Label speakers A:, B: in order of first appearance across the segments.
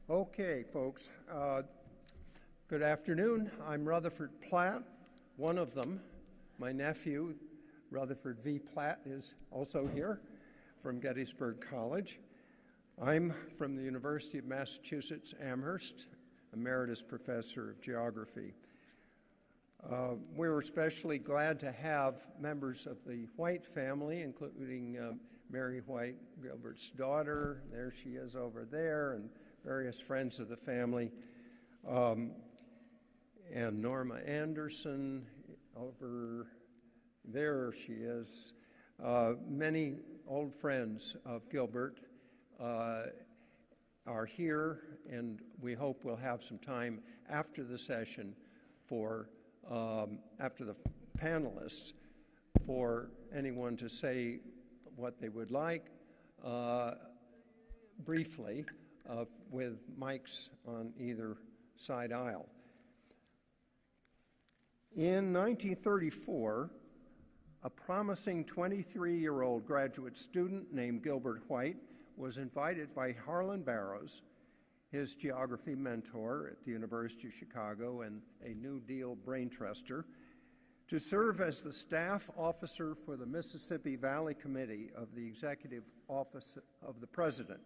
A: Okay, folks. Good afternoon. I'm Rutherford Platt, one of them. My nephew, Rutherford V. Platt, is also here from Gettysburg College. I'm from the University of Massachusetts, Amherst, Emeritus Professor of Geography. We're especially glad to have members of the White family, including Mary White, Gilbert's daughter. There she is over there, and various friends of the family, and Norma Anderson over there she is. Many old friends of Gilbert are here, and we hope we'll have some time after the session for, after the panelists, for anyone to say what they would like briefly, with mics on either side aisle. In 1934, a promising 23-year-old graduate student named Gilbert White was invited by Harlan Barrows, his geography mentor at the University of Chicago and a New Deal brain truster, to serve as the staff officer for the Mississippi Valley Committee of the Executive Office of the President.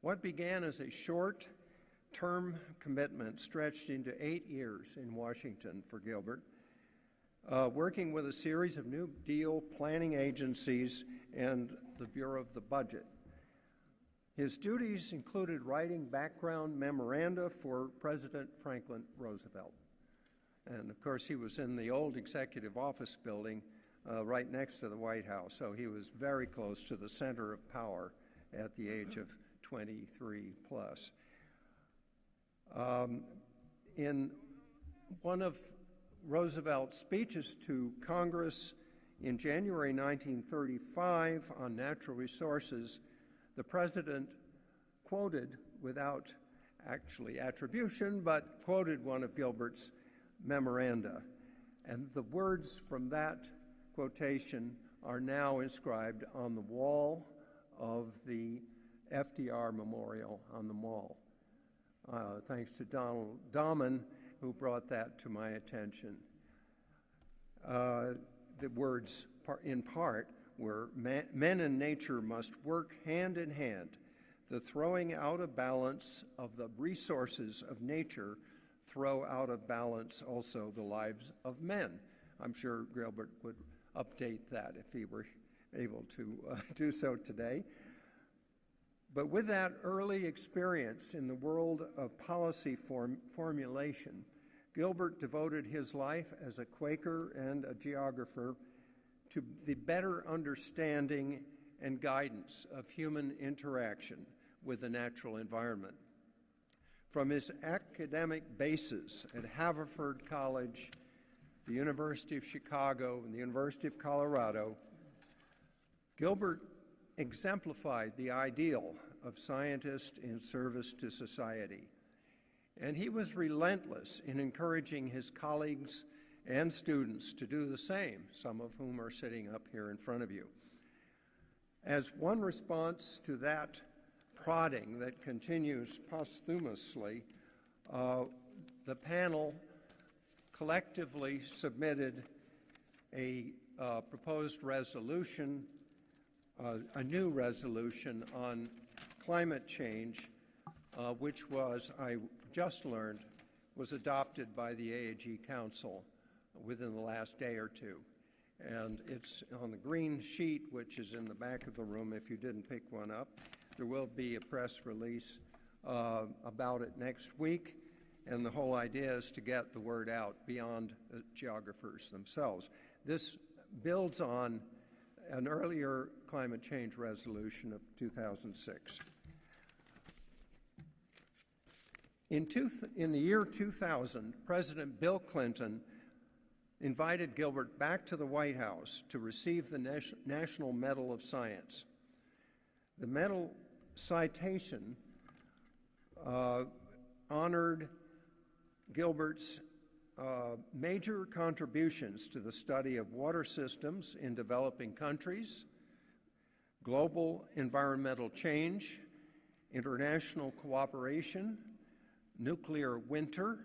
A: What began as a short-term commitment stretched into 8 years in Washington for Gilbert, working with a series of New Deal planning agencies and the Bureau of the Budget. His duties included writing background memoranda for President Franklin Roosevelt. And of course, he was in the old executive office building right next to the White House, so he was very close to the center of power at the age of 23 plus. In one of Roosevelt's speeches to Congress in January 1935 on natural resources, the president quoted, without actually attribution, but quoted one of Gilbert's memoranda. And the words from that quotation are now inscribed on the wall of the FDR Memorial on the Mall. Thanks to Donald Dahman, who brought that to my attention. The words, in part, were, men and nature must work hand in hand. The throwing out of balance of the resources of nature throw out of balance also the lives of men. I'm sure Gilbert would update that if he were able to do so today. But with that early experience in the world of policy formulation, Gilbert devoted his life as a Quaker and a geographer to the better understanding and guidance of human interaction with the natural environment. From his academic bases at Haverford College, the University of Chicago, and the University of Colorado, Gilbert exemplified the ideal of scientist in service to society. And he was relentless in encouraging his colleagues and students to do the same, some of whom are sitting up here in front of you. As one response to that prodding that continues posthumously, the panel collectively submitted a proposed resolution, a new resolution on climate change, which was, I just learned, was adopted by the AAG Council within the last day or two. And it's on the green sheet, which is in the back of the room if you didn't pick one up. There will be a press release about it next week, and the whole idea is to get the word out beyond the geographers themselves. This builds on an earlier climate change resolution of 2006. In the year 2000, President Bill Clinton invited Gilbert back to the White House to receive the National Medal of Science. The medal citation honored Gilbert's major contributions to the study of water systems in developing countries, global environmental change, international cooperation, nuclear winter,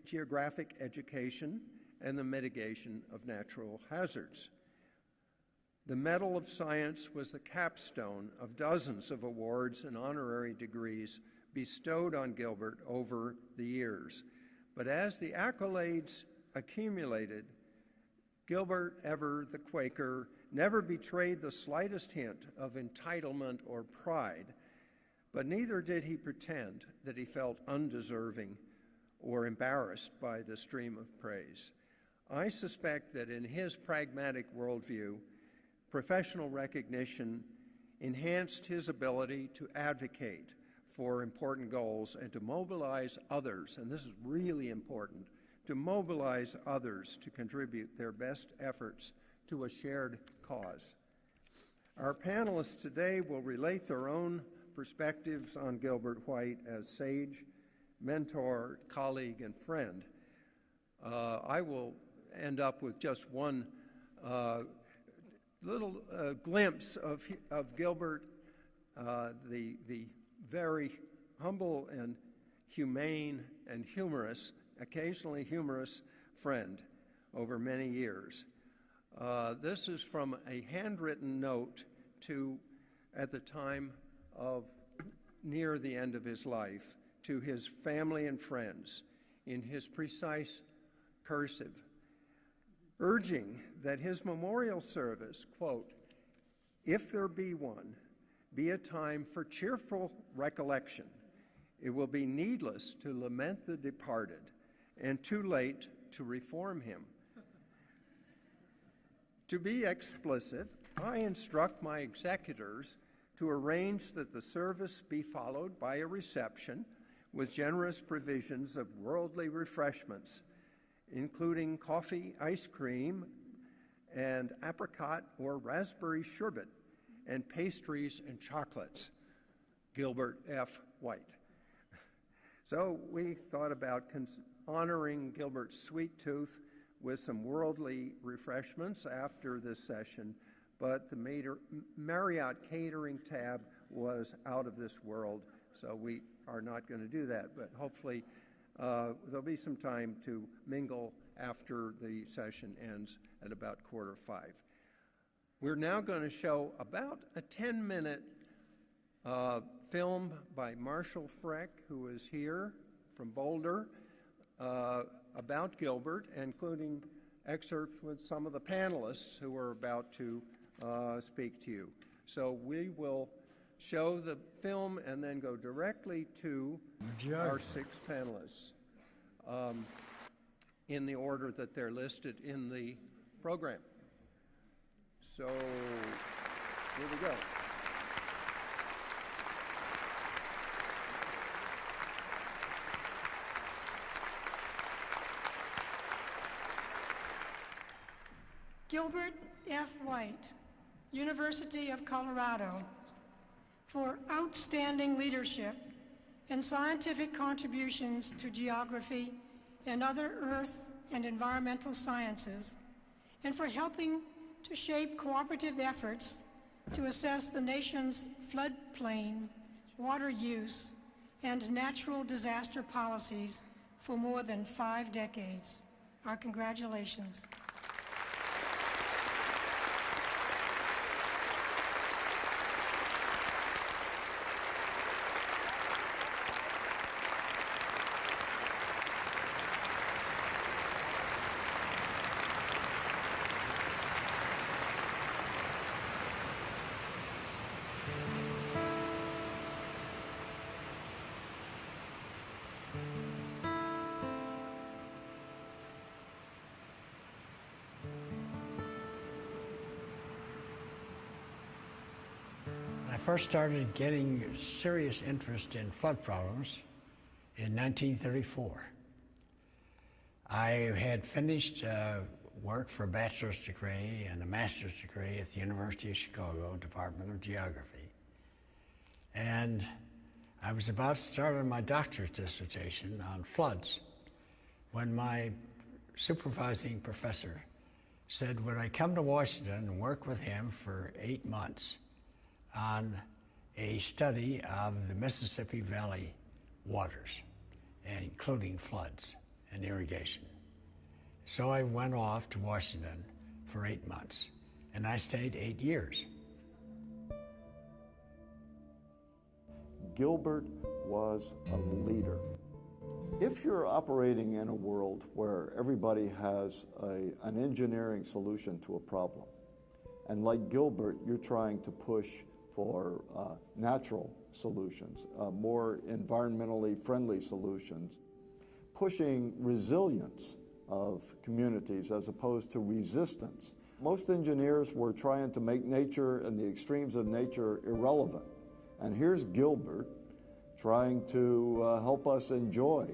A: geographic education, and the mitigation of natural hazards. The Medal of Science was the capstone of dozens of awards and honorary degrees bestowed on Gilbert over the years. But as the accolades accumulated, Gilbert, ever the Quaker, never betrayed the slightest hint of entitlement or pride, but neither did he pretend that he felt undeserving or embarrassed by the stream of praise. I suspect that in his pragmatic worldview, professional recognition enhanced his ability to advocate for important goals and to mobilize others, and this is really important, to mobilize others to contribute their best efforts to a shared cause. Our panelists today will relate their own perspectives on Gilbert White as sage, mentor, colleague, and friend. I will end up with just one little glimpse of Gilbert, the very humble and humane and humorous, occasionally humorous friend over many years. This is from a handwritten note at the time of near the end of his life, to his family and friends in his precise cursive, urging that his memorial service, quote, "If there be one, be a time for cheerful recollection. It will be needless to lament the departed and too late to reform him." To be explicit, I instruct my executors to arrange that the service be followed by a reception with generous provisions of worldly refreshments, including coffee, ice cream, and apricot or raspberry sherbet, and pastries and chocolates. Gilbert F. White. So we thought about honoring Gilbert's sweet tooth with some worldly refreshments after this session, but the Marriott catering tab was out of this world, so we are not going to do that. But hopefully there'll be some time to mingle after the session ends at about 4:45. We're now going to show about a 10-minute film by Marshall Freck, who is here from Boulder, about Gilbert, including excerpts with some of the panelists who are about to speak to you. So we will show the film and then go directly to our 6 panelists in the order that they're listed in the program. So here we go.
B: Gilbert F. White, University of Colorado, for outstanding leadership and scientific contributions to geography and other earth and environmental sciences, and for helping to shape cooperative efforts to assess the nation's floodplain, water use, and natural disaster policies for more than 5 decades. Our congratulations.
C: I first started getting serious interest in flood problems in 1934. I had finished work for a bachelor's degree and a master's degree at the University of Chicago, Department of Geography. And I was about to start on my doctorate dissertation on floods when my supervising professor said, would I come to Washington and work with him for 8 months on a study of the Mississippi Valley waters, including floods and irrigation. So I went off to Washington for 8 months, and I stayed 8 years.
D: Gilbert was a leader. If you're operating in a world where everybody has an engineering solution to a problem, and like Gilbert, you're trying to push for natural solutions, more environmentally friendly solutions, pushing resilience of communities as opposed to resistance. Most engineers were trying to make nature and the extremes of nature irrelevant. And here's Gilbert trying to help us enjoy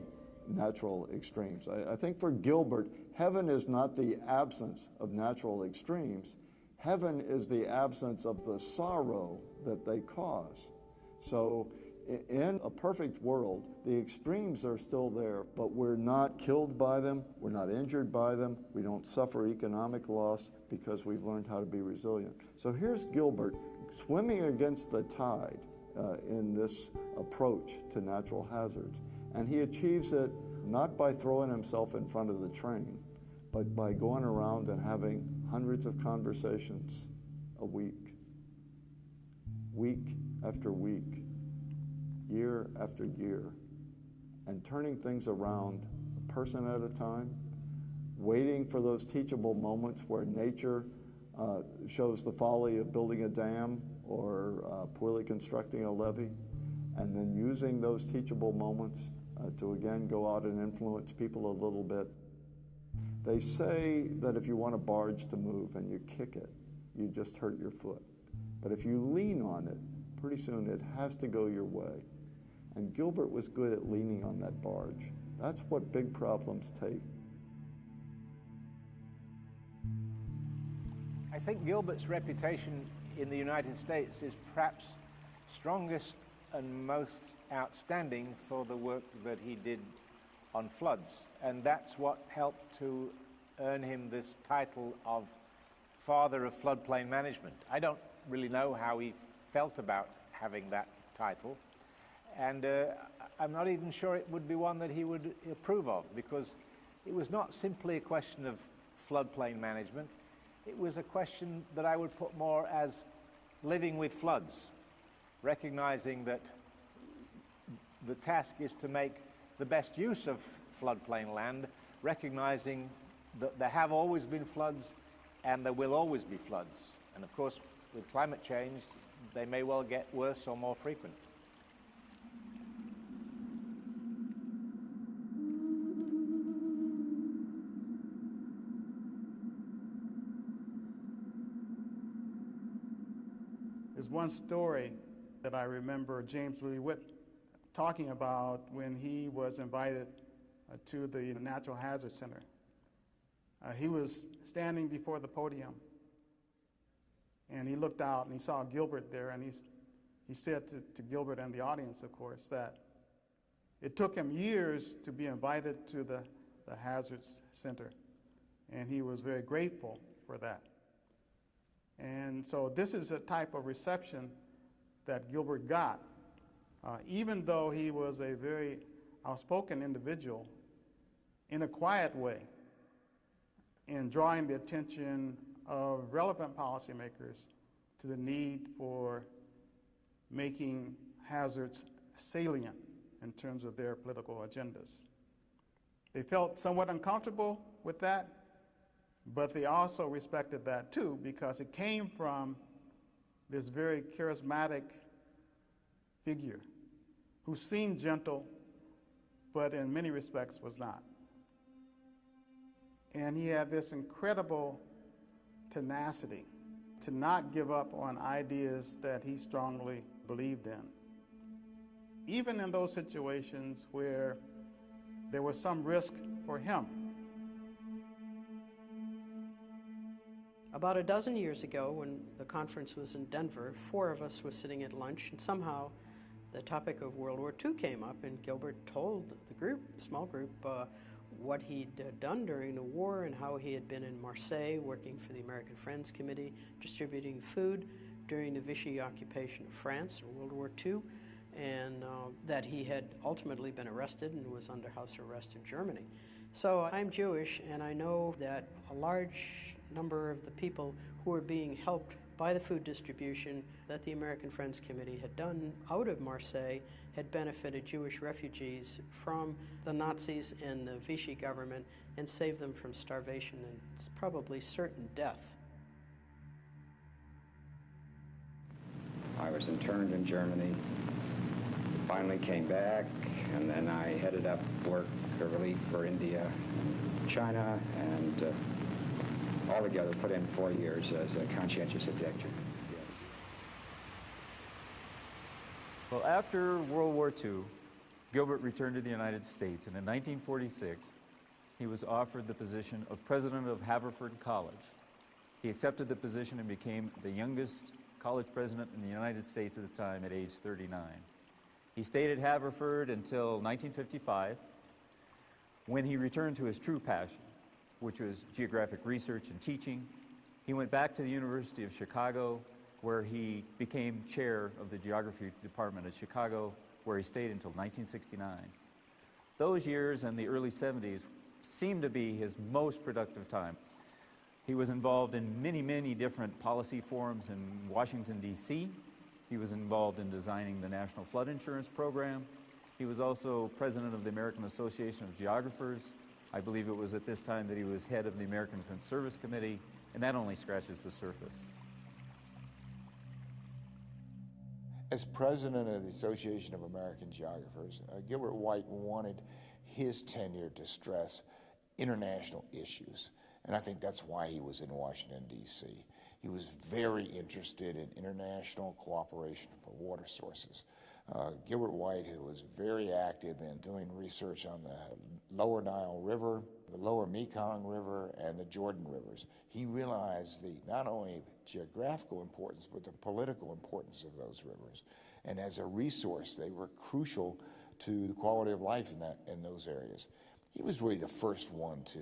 D: natural extremes. I think for Gilbert, heaven is not the absence of natural extremes. Heaven is the absence of the sorrow that they cause. So in a perfect world, the extremes are still there, but we're not killed by them, we're not injured by them, we don't suffer economic loss because we've learned how to be resilient. So here's Gilbert swimming against the tide in this approach to natural hazards. And he achieves it not by throwing himself in front of the train, but by going around and having hundreds of conversations a week, week after week, year after year, and turning things around a person at a time, waiting for those teachable moments where nature shows the folly of building a dam or poorly constructing a levee, and then using those teachable moments to again go out and influence people a little bit. They say that if you want a barge to move and you kick it, you just hurt your foot. But if you lean on it, pretty soon it has to go your way. And Gilbert was good at leaning on that barge. That's what big problems take.
E: I think Gilbert's reputation in the United States is perhaps strongest and most outstanding for the work that he did on floods. And that's what helped to earn him this title of Father of Floodplain Management. I don't really know how he felt about having that title. And I'm not even sure it would be one that he would approve of, because it was not simply a question of floodplain management. It was a question that I would put more as living with floods, recognizing that the task is to make the best use of floodplain land, recognizing that there have always been floods and there will always be floods. And of course, with climate change, they may well get worse or more frequent.
F: There's one story that I remember James Ruud talking about when he was invited to the Natural Hazard Center. He was standing before the podium, and he looked out and he saw Gilbert there, and he said to Gilbert and the audience, of course, that it took him years to be invited to the Hazards Center, and he was very grateful for that. And so this is a type of reception that Gilbert got, even though he was a very outspoken individual, in a quiet way, in drawing the attention of relevant policymakers to the need for making hazards salient in terms of their political agendas. They felt somewhat uncomfortable with that, but they also respected that too, because it came from this very charismatic figure who seemed gentle, but in many respects was not. And he had this incredible tenacity to not give up on ideas that he strongly believed in. Even in those situations where there was some risk for him.
G: About a dozen years ago, when the conference was in Denver, 4 of us were sitting at lunch, and somehow the topic of World War II came up, and Gilbert told the group, the small group, what he'd done during the war and how he had been in Marseille working for the American Friends Committee, distributing food during the Vichy occupation of France in World War II, and that he had ultimately been arrested and was under house arrest in Germany. So I'm Jewish, and I know that a large number of the people who are being helped by the food distribution that the American Friends Committee had done out of Marseille had benefited Jewish refugees from the Nazis and the Vichy government and saved them from starvation and probably certain death.
H: I was interned in Germany, finally came back, and then I headed up work relief for India and China, and altogether put in 4 years as a conscientious objector.
I: Well, after World War II, Gilbert returned to the United States, and in 1946, he was offered the position of president of Haverford College. He accepted the position and became the youngest college president in the United States at the time at age 39. He stayed at Haverford until 1955, when he returned to his true passion, which was geographic research and teaching. He went back to the University of Chicago, where he became chair of the geography department at Chicago, where he stayed until 1969. Those years and the early 70s seemed to be his most productive time. He was involved in many, many different policy forums in Washington, D.C. He was involved in designing the National Flood Insurance Program. He was also president of the American Association of Geographers. I believe it was at this time that he was head of the American Defense Service Committee, and that only scratches the surface.
J: As president of the Association of American Geographers, Gilbert White wanted his tenure to stress international issues, and I think that's why he was in Washington, D.C. He was very interested in international cooperation for water sources. Gilbert White, who was very active in doing research on the Lower Nile River, the Lower Mekong River, and the Jordan Rivers, he realized the not only geographical importance, but the political importance of those rivers. And as a resource, they were crucial to the quality of life in those areas. He was really the first one to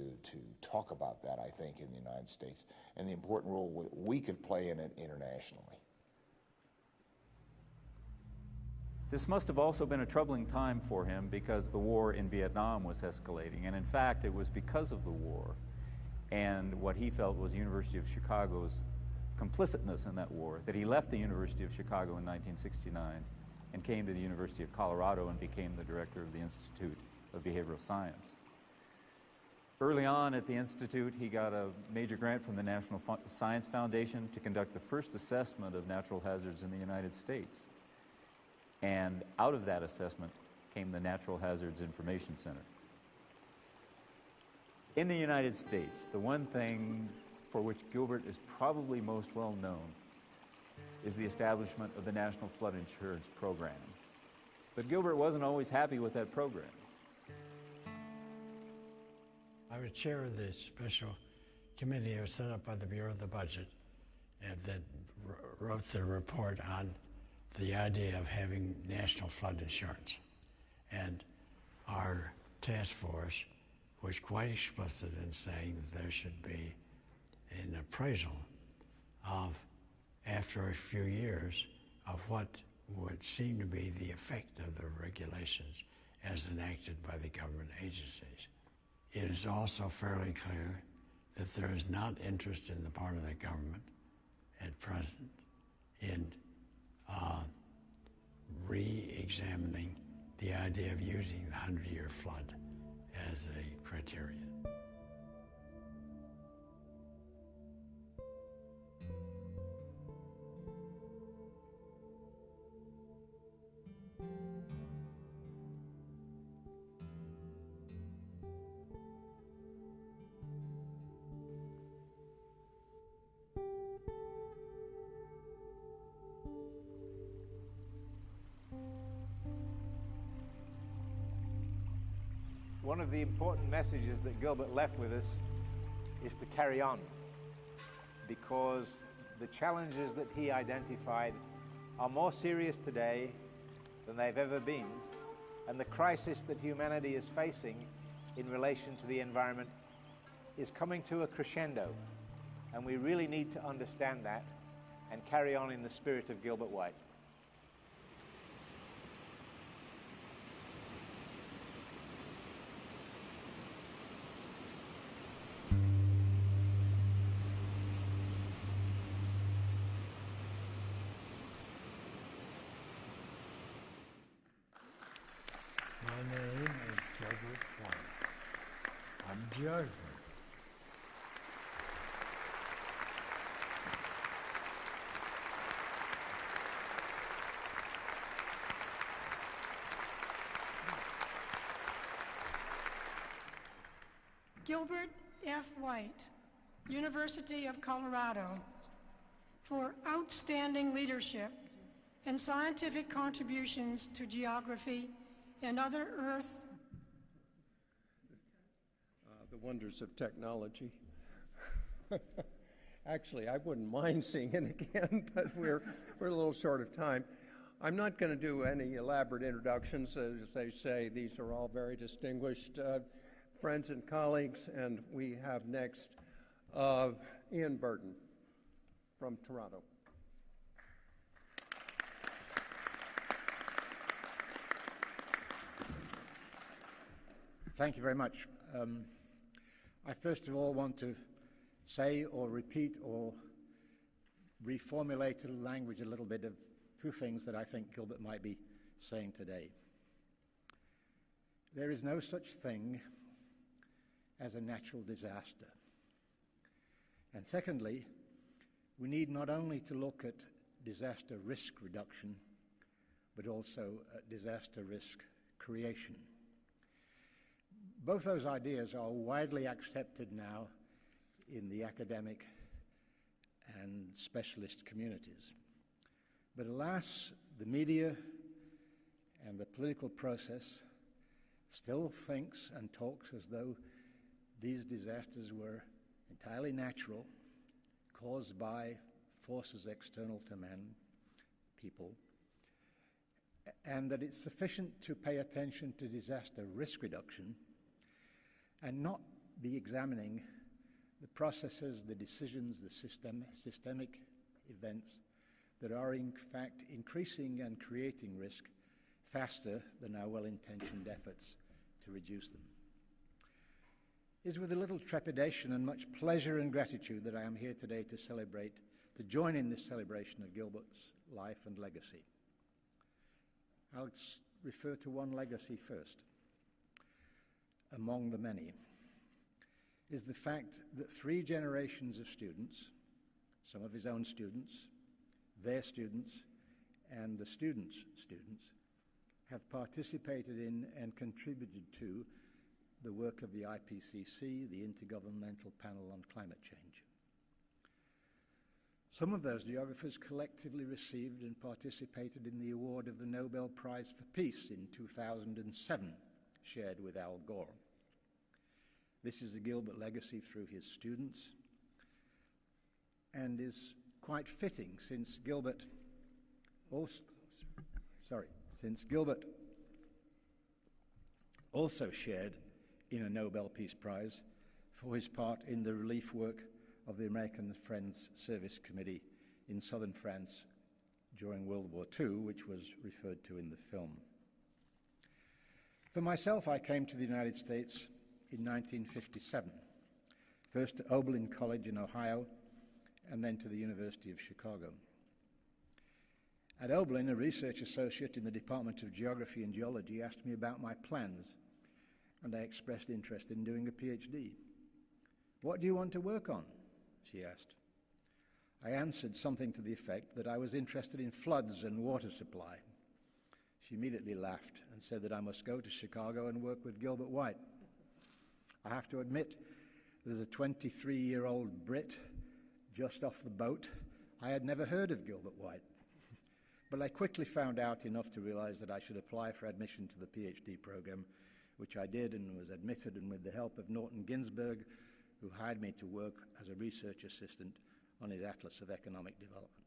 J: talk about that, I think, in the United States, and the important role we could play in it internationally.
I: This must have also been a troubling time for him because the war in Vietnam was escalating. And in fact, it was because of the war and what he felt was the University of Chicago's complicitness in that war that he left the University of Chicago in 1969 and came to the University of Colorado and became the director of the Institute of Behavioral Science. Early on at the Institute, he got a major grant from the National Science Foundation to conduct the first assessment of natural hazards in the United States. And out of that assessment came the Natural Hazards Information Center. In the United States, the one thing for which Gilbert is probably most well known is the establishment of the National Flood Insurance Program. But Gilbert wasn't always happy with that program.
C: I was chair of the special committee that was set up by the Bureau of the Budget and that wrote the report on the idea of having national flood insurance. And our task force was quite explicit in saying that there should be an appraisal of, after a few years, of what would seem to be the effect of the regulations as enacted by the government agencies. It is also fairly clear that there is not interest in the part of the government at present in re-examining the idea of using the 100-year flood as a criterion.
E: One of the important messages that Gilbert left with us is to carry on, because the challenges that he identified are more serious today than they've ever been, and the crisis that humanity is facing in relation to the environment is coming to a crescendo, and we really need to understand that and carry on in the spirit of Gilbert White.
C: My name is Gilbert White. I'm a geographer.
B: Gilbert F. White, University of Colorado, for outstanding leadership and scientific contributions to geography and other Earth.
A: The wonders of technology. Actually, I wouldn't mind seeing it again, but we're a little short of time. I'm not going to do any elaborate introductions. As they say, these are all very distinguished friends and colleagues, and we have next Ian Burton from Toronto.
K: Thank you very much. I first of all want to say or repeat or reformulate the language a little bit of two things that I think Gilbert might be saying today. There is no such thing as a natural disaster. And secondly, we need not only to look at disaster risk reduction, but also at disaster risk creation. Both those ideas are widely accepted now in the academic and specialist communities. But alas, the media and the political process still thinks and talks as though these disasters were entirely natural, caused by forces external to man, people, and that it's sufficient to pay attention to disaster risk reduction and not be examining the processes, the decisions, the systemic events that are in fact increasing and creating risk faster than our well-intentioned efforts to reduce them. It is with a little trepidation and much pleasure and gratitude that I am here today to join in this celebration of Gilbert's life and legacy. I'll refer to one legacy first. Among the many is the fact that 3 generations of students, some of his own students, their students, and the students' students, have participated in and contributed to the work of the IPCC, the Intergovernmental Panel on Climate Change. Some of those geographers collectively received and participated in the award of the Nobel Prize for Peace in 2007, shared with Al Gore. This is the Gilbert legacy through his students and is quite fitting since Gilbert also shared in a Nobel Peace Prize for his part in the relief work of the American Friends Service Committee in southern France during World War II, which was referred to in the film. For myself, I came to the United States in 1957, first to Oberlin College in Ohio, and then to the University of Chicago. At Oberlin, a research associate in the Department of Geography and Geology asked me about my plans, and I expressed interest in doing a PhD. "What do you want to work on?" she asked. I answered something to the effect that I was interested in floods and water supply. She immediately laughed and said that I must go to Chicago and work with Gilbert White. I have to admit, as a 23-year-old Brit just off the boat, I had never heard of Gilbert White. But I quickly found out enough to realize that I should apply for admission to the PhD program, which I did and was admitted, and with the help of Norton Ginsberg, who hired me to work as a research assistant on his Atlas of Economic Development.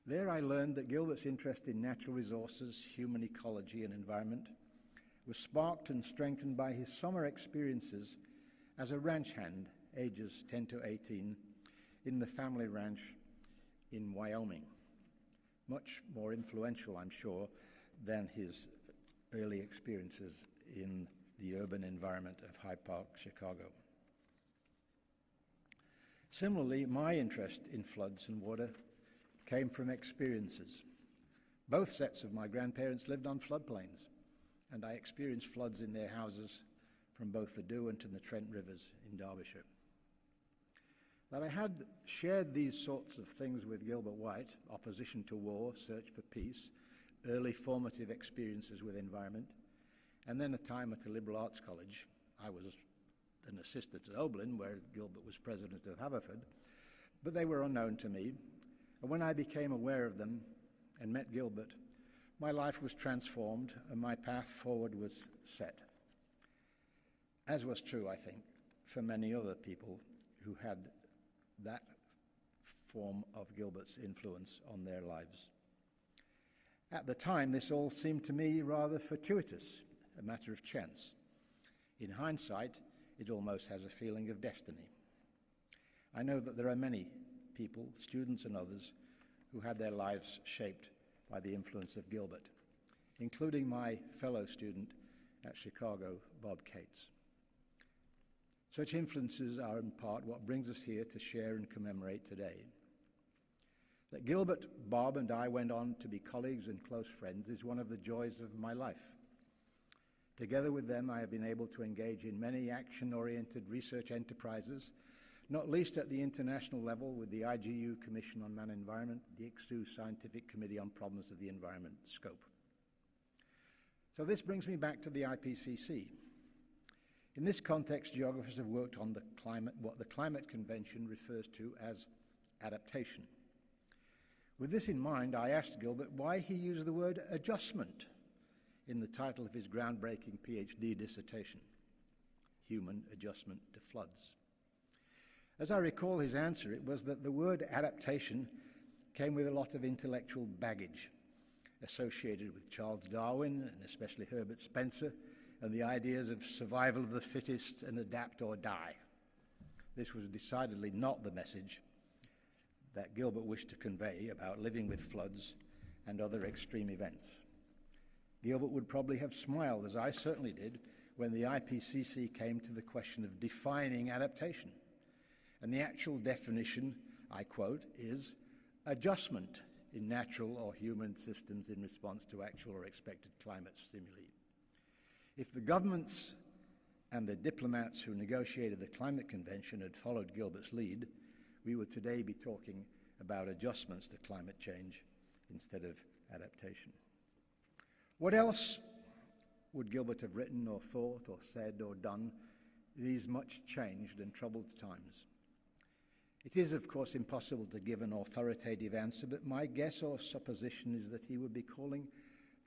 K: There I learned that Gilbert's interest in natural resources, human ecology, and environment was sparked and strengthened by his summer experiences as a ranch hand, ages 10 to 18, in the family ranch in Wyoming. Much more influential, I'm sure, than his early experiences in the urban environment of Hyde Park, Chicago. Similarly, my interest in floods and water came from experiences. Both sets of my grandparents lived on floodplains, and I experienced floods in their houses from both the Derwent and the Trent rivers in Derbyshire. That I had shared these sorts of things with Gilbert White, opposition to war, search for peace, early formative experiences with environment, and then a time at a liberal arts college. I was an assistant at Oberlin, where Gilbert was president of Haverford, but they were unknown to me. And when I became aware of them and met Gilbert, my life was transformed and my path forward was set. As was true, I think, for many other people who had that form of Gilbert's influence on their lives. At the time, this all seemed to me rather fortuitous, a matter of chance. In hindsight, it almost has a feeling of destiny. I know that there are many people, students and others, who had their lives shaped by the influence of Gilbert, including my fellow student at Chicago, Bob Cates. Such influences are in part what brings us here to share and commemorate today. That Gilbert, Bob, and I went on to be colleagues and close friends is one of the joys of my life. Together with them, I have been able to engage in many action-oriented research enterprises, not least at the international level with the IGU Commission on Man and Environment, the ICSU Scientific Committee on Problems of the Environment scope. So this brings me back to the IPCC. In this context, geographers have worked on what the Climate Convention refers to as adaptation. With this in mind, I asked Gilbert why he used the word adjustment in the title of his groundbreaking PhD dissertation, Human Adjustment to Floods. As I recall his answer, it was that the word adaptation came with a lot of intellectual baggage associated with Charles Darwin and especially Herbert Spencer and the ideas of survival of the fittest and adapt or die. This was decidedly not the message that Gilbert wished to convey about living with floods and other extreme events. Gilbert would probably have smiled, as I certainly did, when the IPCC came to the question of defining adaptation. And the actual definition, I quote, is adjustment in natural or human systems in response to actual or expected climate stimuli. If the governments and the diplomats who negotiated the Climate Convention had followed Gilbert's lead, we would today be talking about adjustments to climate change instead of adaptation. What else would Gilbert have written or thought or said or done in these much changed and troubled times? It is, of course, impossible to give an authoritative answer, but my guess or supposition is that he would be calling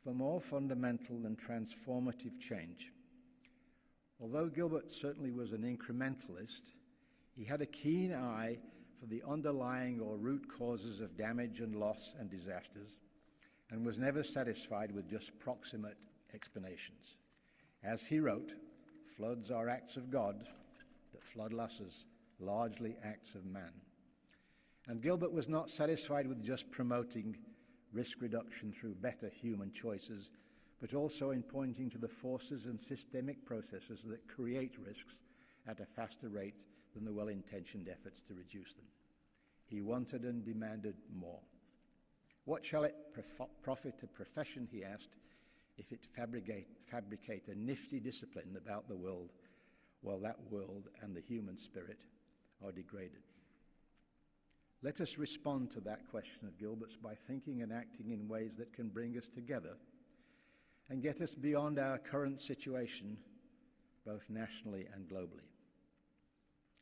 K: for more fundamental and transformative change. Although Gilbert certainly was an incrementalist, he had a keen eye for the underlying or root causes of damage and loss and disasters, and was never satisfied with just proximate explanations. As he wrote, floods are acts of God, but flood losses largely acts of man. And Gilbert was not satisfied with just promoting risk reduction through better human choices, but also in pointing to the forces and systemic processes that create risks at a faster rate than the well-intentioned efforts to reduce them. He wanted and demanded more. What shall it profit a profession, he asked, if it fabricate a nifty discipline about the world, while that world and the human spirit are degraded? Let us respond to that question of Gilbert's by thinking and acting in ways that can bring us together and get us beyond our current situation, both nationally and globally.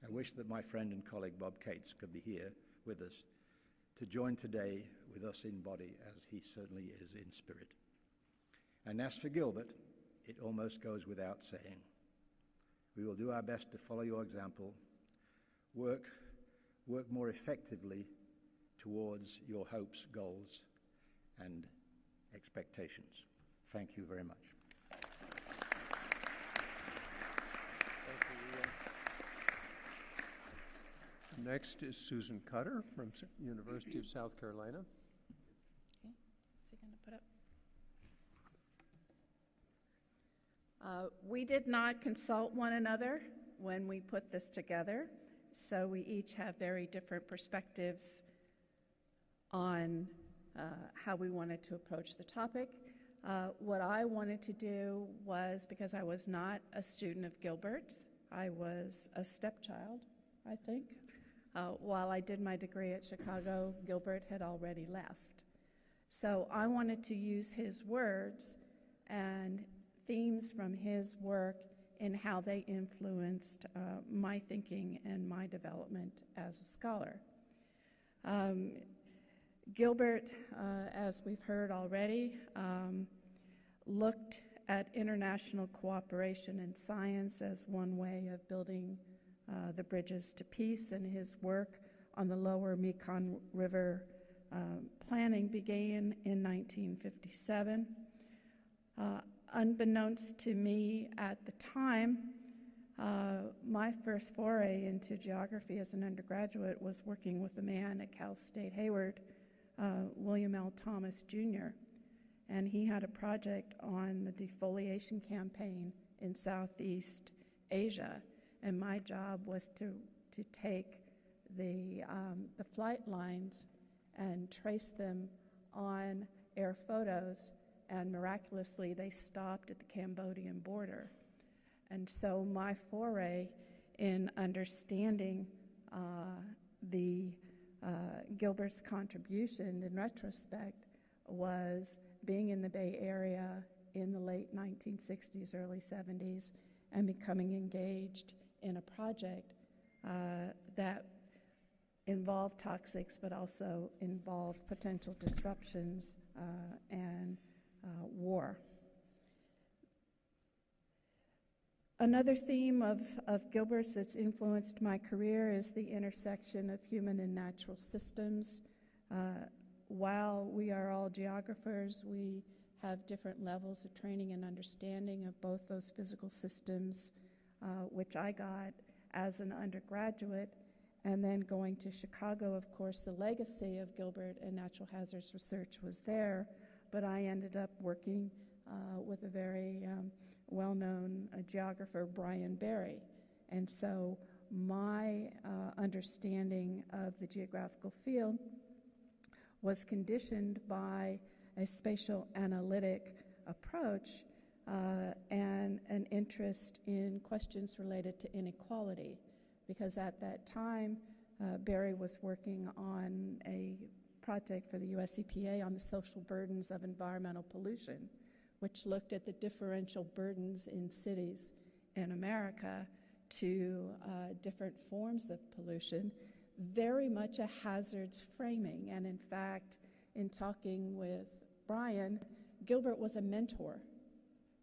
K: I wish that my friend and colleague Bob Cates could be here with us to join today with us in body, as he certainly is in spirit. And as for Gilbert, it almost goes without saying. We will do our best to follow your example, work more effectively towards your hopes, goals, and expectations. Thank you very much.
A: Next is Susan Cutter from University of South Carolina.
L: Okay, is he going to put up? We did not consult one another when we put this together, so we each have very different perspectives on how we wanted to approach the topic. What I wanted to do was, because I was not a student of Gilbert's, I was a stepchild, I think. While I did my degree at Chicago, Gilbert had already left. So I wanted to use his words and themes from his work in how they influenced my thinking and my development as a scholar. Gilbert, as we've heard already, looked at international cooperation in science as one way of building the bridges to peace, and his work on the lower Mekong River planning began in 1957. Unbeknownst to me at the time, my first foray into geography as an undergraduate was working with a man at Cal State Hayward, William L. Thomas, Jr., and he had a project on the defoliation campaign in Southeast Asia, and my job was to take the flight lines and trace them on air photos, and miraculously they stopped at the Cambodian border. And so my foray in understanding Gilbert's contribution in retrospect was being in the Bay Area in the late 1960s, early 70s, and becoming engaged in a project that involved toxics, but also involved potential disruptions and war. Another theme of Gilbert's that's influenced my career is the intersection of human and natural systems. While we are all geographers, we have different levels of training and understanding of both those physical systems, which I got as an undergraduate. And then going to Chicago, of course, the legacy of Gilbert and natural hazards research was there, but I ended up working with a very well-known geographer, Brian Barry. And so my understanding of the geographical field was conditioned by a spatial analytic approach and an interest in questions related to inequality, because at that time, Barry was working on a project for the US EPA on the social burdens of environmental pollution, which looked at the differential burdens in cities in America to different forms of pollution, very much a hazards framing. And in fact, in talking with Brian, Gilbert was a mentor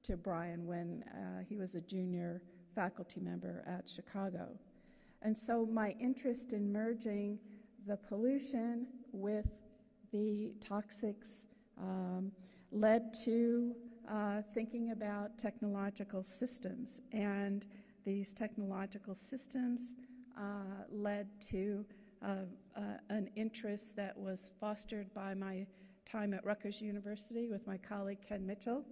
L: to Brian when he was a junior faculty member at Chicago. And so my interest in merging the pollution with the toxics led to thinking about technological systems. And these technological systems led to an interest that was fostered by my time at Rutgers University with my colleague Ken Mitchell.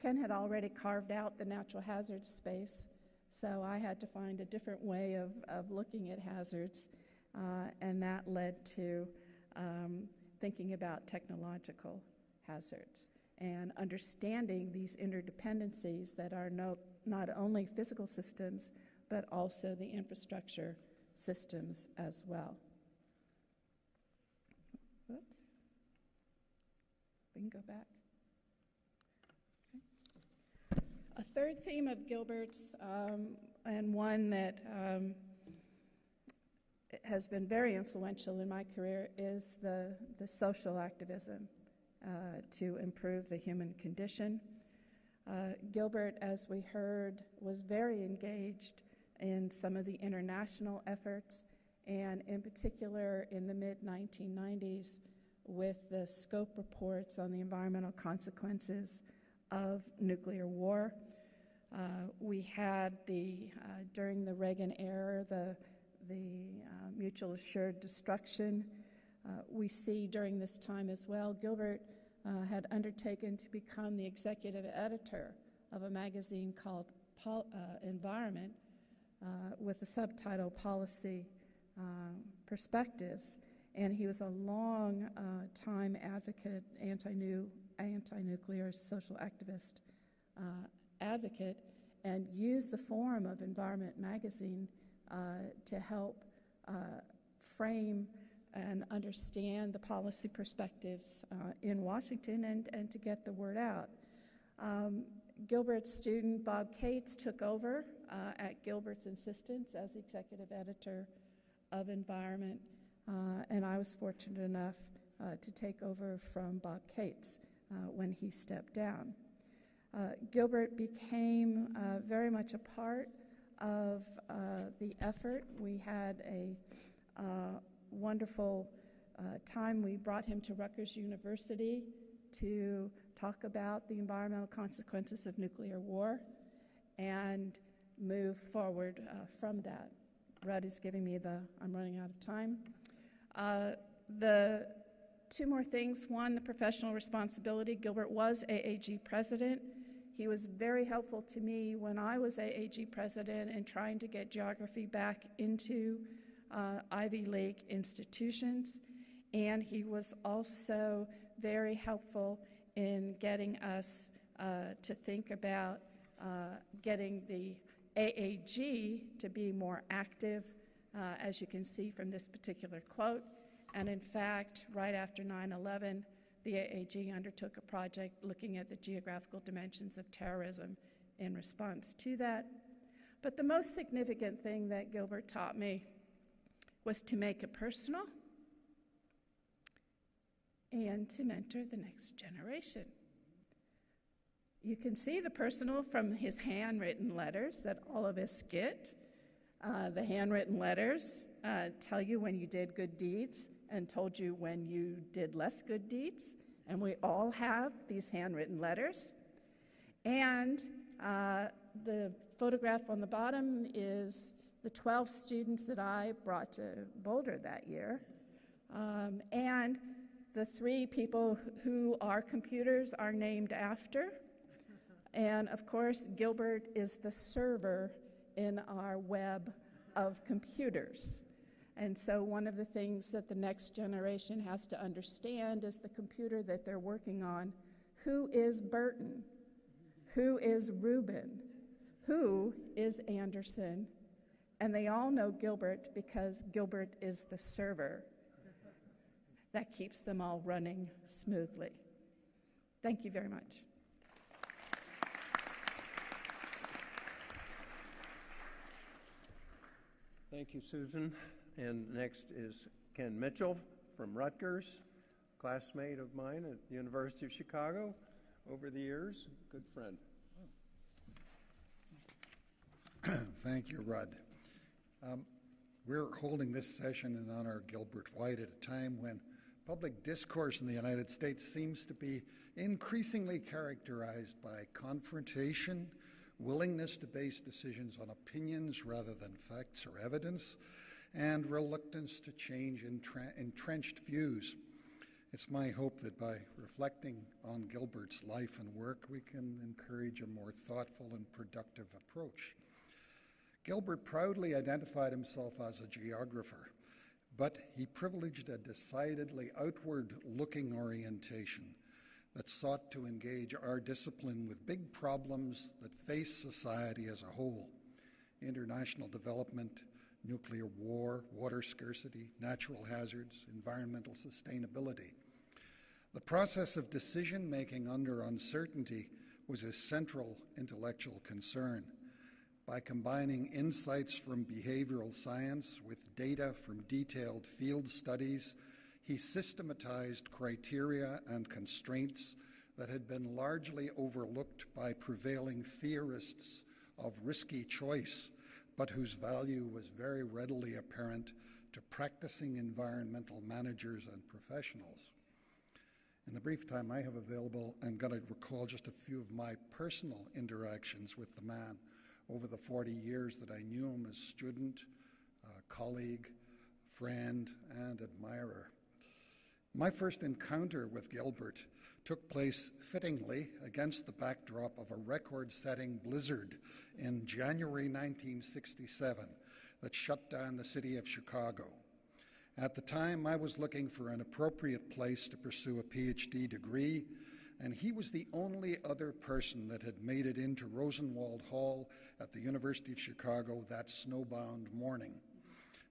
L: Ken had already carved out the natural hazards space, so I had to find a different way of looking at hazards, and that led to thinking about technological hazards and understanding these interdependencies that are not only physical systems, but also the infrastructure systems as well. Whoops. We can go back. Okay. A third theme of Gilbert's, and one that has been very influential in my career, is the social activism to improve the human condition. Gilbert, as we heard, was very engaged in some of the international efforts, and in particular in the mid-1990s with the scope reports on the environmental consequences of nuclear war. We had during the Reagan era, the mutual assured destruction. We see during this time as well, Gilbert had undertaken to become the executive editor of a magazine called Environment with the subtitle Policy Perspectives. And he was a long time advocate, anti-nuclear social activist advocate, and used the forum of Environment magazine to help frame and understand the policy perspectives in Washington and to get the word out. Gilbert's student Bob Cates took over at Gilbert's insistence as the executive editor of Environment, and I was fortunate enough to take over from Bob Cates when he stepped down. Gilbert became very much a part of the effort. We had a wonderful time. We brought him to Rutgers University to talk about the environmental consequences of nuclear war and move forward from that. Ruud is giving me I'm running out of time. The two more things. One, the professional responsibility. Gilbert was AAG president. He was very helpful to me when I was AAG president in trying to get geography back into Ivy League institutions. And he was also very helpful in getting us to think about getting the AAG to be more active, as you can see from this particular quote. And in fact, right after 9/11, the AAG undertook a project looking at the geographical dimensions of terrorism in response to that. But the most significant thing that Gilbert taught me was to make it personal and to mentor the next generation. You can see the personal from his handwritten letters that all of us get. The handwritten letters tell you when you did good deeds and told you when you did less good deeds. And we all have these handwritten letters. And the photograph on the bottom is the 12 students that I brought to Boulder that year. And the 3 people who our computers are named after. And of course, Gilbert is the server in our web of computers. And so one of the things that the next generation has to understand is the computer that they're working on. Who is Burton? Who is Rubin? Who is Anderson? And they all know Gilbert because Gilbert is the server that keeps them all running smoothly. Thank you very much.
A: Thank you, Susan. And next is Ken Mitchell from Rutgers, classmate of mine at the University of Chicago over the years, good friend.
M: Thank you, Ruud. We're holding this session in honor of Gilbert White at a time when public discourse in the United States seems to be increasingly characterized by confrontation, willingness to base decisions on opinions rather than facts or evidence, and reluctance to change entrenched views. It's my hope that by reflecting on Gilbert's life and work, we can encourage a more thoughtful and productive approach. Gilbert proudly identified himself as a geographer, but he privileged a decidedly outward-looking orientation that sought to engage our discipline with big problems that face society as a whole: international development, nuclear war, water scarcity, natural hazards, environmental sustainability. The process of decision-making under uncertainty was his central intellectual concern. By combining insights from behavioral science with data from detailed field studies, he systematized criteria and constraints that had been largely overlooked by prevailing theorists of risky choice, but whose value was very readily apparent to practicing environmental managers and professionals. In the brief time I have available, I'm going to recall just a few of my personal interactions with the man over the 40 years that I knew him as student, colleague, friend, and admirer. My first encounter with Gilbert took place fittingly against the backdrop of a record-setting blizzard in January 1967 that shut down the city of Chicago. At the time, I was looking for an appropriate place to pursue a PhD degree, and he was the only other person that had made it into Rosenwald Hall at the University of Chicago that snowbound morning.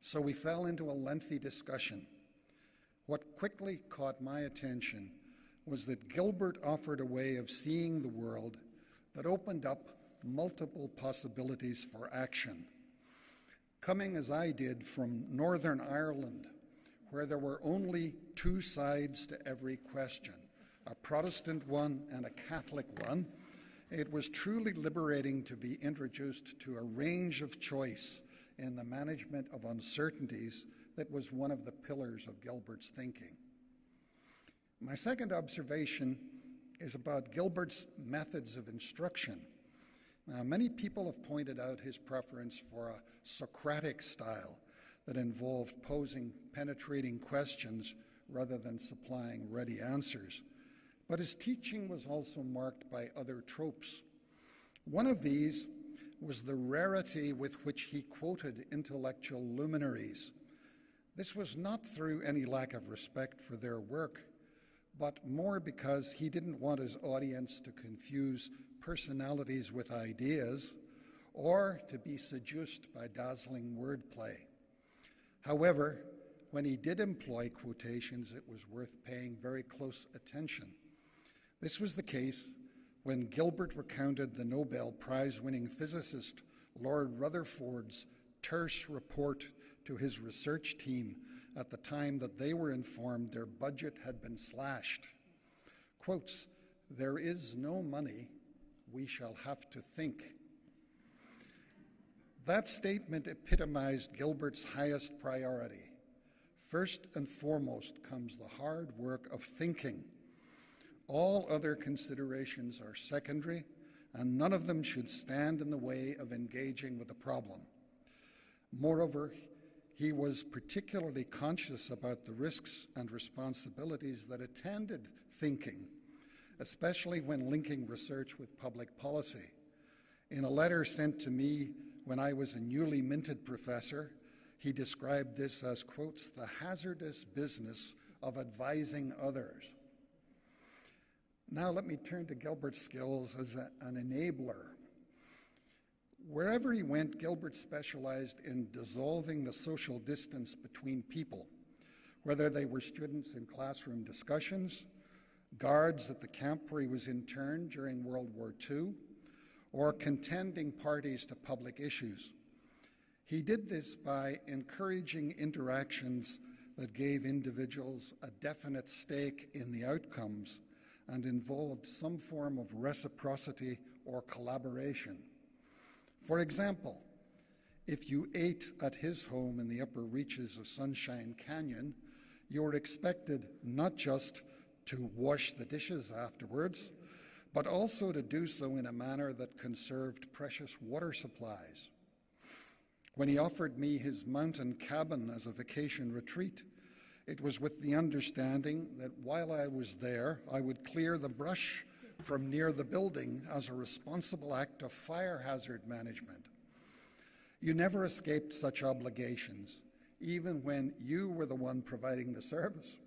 M: So we fell into a lengthy discussion. What quickly caught my attention was that Gilbert offered a way of seeing the world that opened up multiple possibilities for action. Coming as I did from Northern Ireland, where there were only two sides to every question, a Protestant one and a Catholic one, it was truly liberating to be introduced to a range of choice in the management of uncertainties that was one of the pillars of Gilbert's thinking. My second observation is about Gilbert's methods of instruction. Now, many people have pointed out his preference for a Socratic style that involved posing penetrating questions rather than supplying ready answers. But his teaching was also marked by other tropes. One of these was the rarity with which he quoted intellectual luminaries. This was not through any lack of respect for their work, but more because he didn't want his audience to confuse personalities with ideas or to be seduced by dazzling wordplay. However, when he did employ quotations, it was worth paying very close attention. This was the case when Gilbert recounted the Nobel Prize-winning physicist Lord Rutherford's terse report to his research team at the time that they were informed their budget had been slashed. Quotes, "There is no money, we shall have to think." That statement epitomized Gilbert's highest priority. First and foremost comes the hard work of thinking. All other considerations are secondary, and none of them should stand in the way of engaging with the problem. Moreover, he was particularly conscious about the risks and responsibilities that attended thinking, especially when linking research with public policy. In a letter sent to me when I was a newly minted professor, he described this as, quotes, "the hazardous business of advising others." Now let me turn to Gilbert's skills as an enabler. Wherever he went, Gilbert specialized in dissolving the social distance between people, whether they were students in classroom discussions, guards at the camp where he was interned during World War II, or contending parties to public issues. He did this by encouraging interactions that gave individuals a definite stake in the outcomes and involved some form of reciprocity or collaboration. For example, if you ate at his home in the upper reaches of Sunshine Canyon, you were expected not just to wash the dishes afterwards, but also to do so in a manner that conserved precious water supplies. When he offered me his mountain cabin as a vacation retreat, it was with the understanding that while I was there, I would clear the brush from near the building as a responsible act of fire hazard management. You never escaped such obligations, even when you were the one providing the service.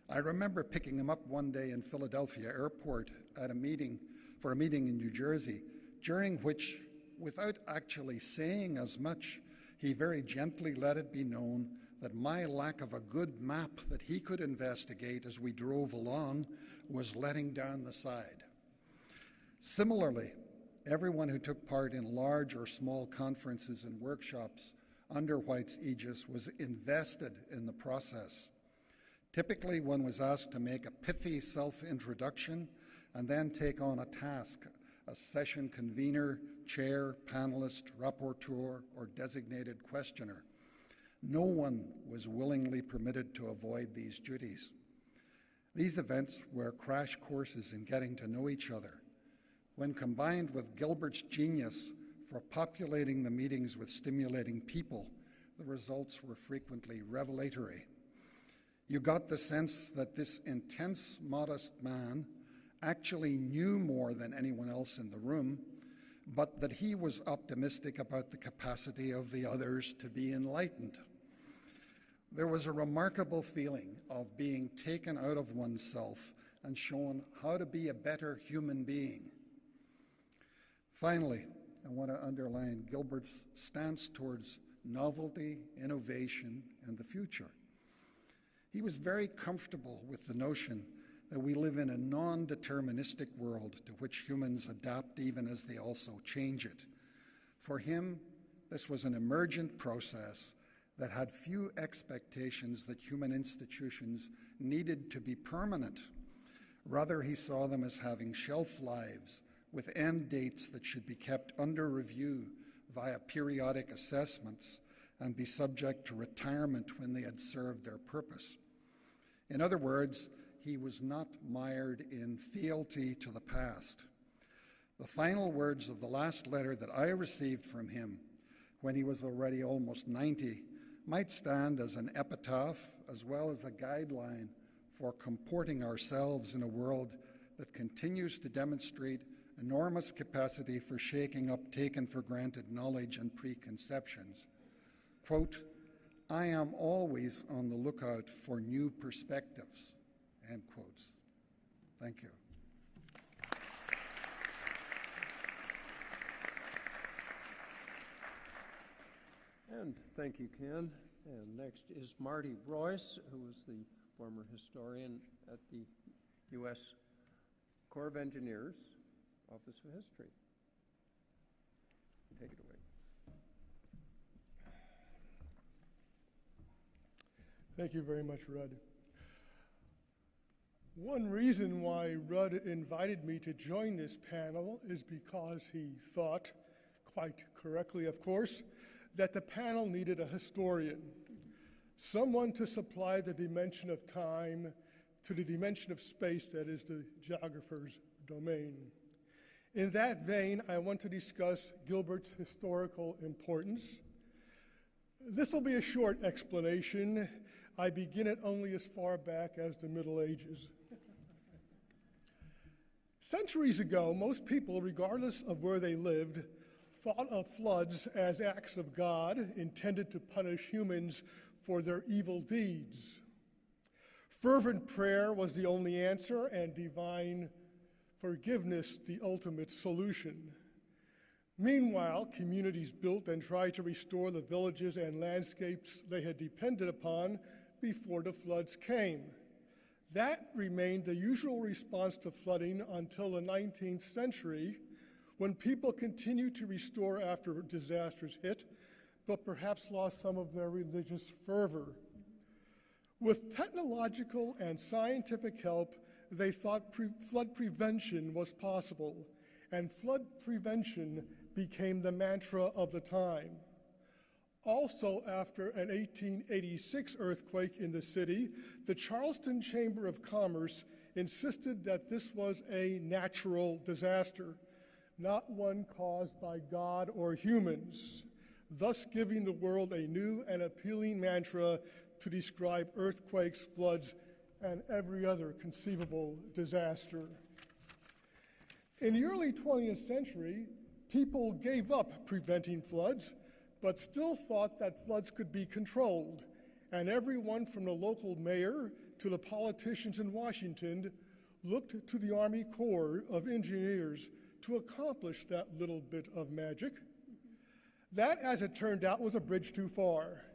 M: I remember picking him up one day in Philadelphia Airport at a meeting in New Jersey, during which, without actually saying as much, he very gently let it be known that my lack of a good map that he could investigate as we drove along was letting down the side. Similarly, everyone who took part in large or small conferences and workshops under White's aegis was invested in the process. Typically, one was asked to make a pithy self-introduction and then take on a task, a session convener, chair, panelist, rapporteur, or designated questioner. No one was willingly permitted to avoid these duties. These events were crash courses in getting to know each other. When combined with Gilbert's genius for populating the meetings with stimulating people, the results were frequently revelatory. You got the sense that this intense, modest man actually knew more than anyone else in the room, but that he was optimistic about the capacity of the others to be enlightened. There was a remarkable feeling of being taken out of oneself and shown how to be a better human being. Finally, I want to underline Gilbert's stance towards novelty, innovation, and the future. He was very comfortable with the notion that we live in a non-deterministic world to which humans adapt even as they also change it. For him, this was an emergent process that had few expectations that human institutions needed to be permanent. Rather, he saw them as having shelf lives with end dates that should be kept under review via periodic assessments and be subject to retirement when they had served their purpose. In other words, he was not mired in fealty to the past. The final words of the last letter that I received from him when he was already almost 90 might stand as an epitaph as well as a guideline for comporting ourselves in a world that continues to demonstrate enormous capacity for shaking up taken for granted knowledge and preconceptions. Quote, "I am always on the lookout for new perspectives," end quotes. Thank you.
A: And thank you, Ken. And next is Marty Royce, who is the former historian at the U.S. Corps of Engineers, Office of History. Take it away.
N: Thank you very much, Ruud. One reason why Ruud invited me to join this panel is because he thought, quite correctly of course, that the panel needed a historian, someone to supply the dimension of time to the dimension of space that is the geographer's domain. In that vein, I want to discuss Gilbert's historical importance. This will be a short explanation. I begin it only as far back as the Middle Ages. Centuries ago, most people, regardless of where they lived, thought of floods as acts of God intended to punish humans for their evil deeds. Fervent prayer was the only answer, and divine forgiveness the ultimate solution. Meanwhile, communities built and tried to restore the villages and landscapes they had depended upon before the floods came. That remained the usual response to flooding until the 19th century, when people continued to restore after disasters hit, but perhaps lost some of their religious fervor. With technological and scientific help, they thought flood prevention was possible, and flood prevention became the mantra of the time. Also, after an 1886 earthquake in the city, the Charleston Chamber of Commerce insisted that this was a natural disaster, not one caused by God or humans, thus giving the world a new and appealing mantra to describe earthquakes, floods, and every other conceivable disaster. In the early 20th century, people gave up preventing floods, but still thought that floods could be controlled, and everyone from the local mayor to the politicians in Washington looked to the Army Corps of Engineers to accomplish that little bit of magic. That, as it turned out, was a bridge too far.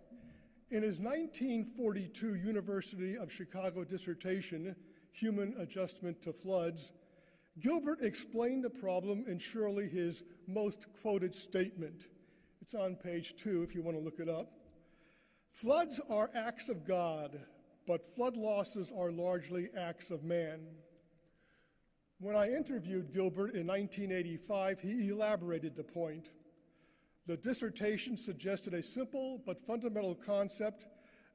N: In his 1942 University of Chicago dissertation, Human Adjustment to Floods, Gilbert explained the problem in surely his most quoted statement. It's on page 2 if you want to look it up. Floods are acts of God, but flood losses are largely acts of man. When I interviewed Gilbert in 1985, he elaborated the point. The dissertation suggested a simple but fundamental concept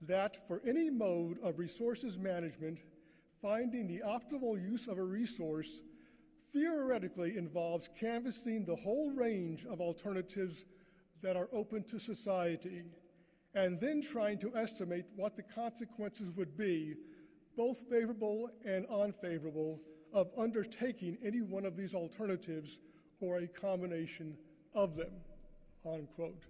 N: that for any mode of resources management, finding the optimal use of a resource theoretically involves canvassing the whole range of alternatives that are open to society, and then trying to estimate what the consequences would be, both favorable and unfavorable, of undertaking any one of these alternatives or a combination of them, unquote.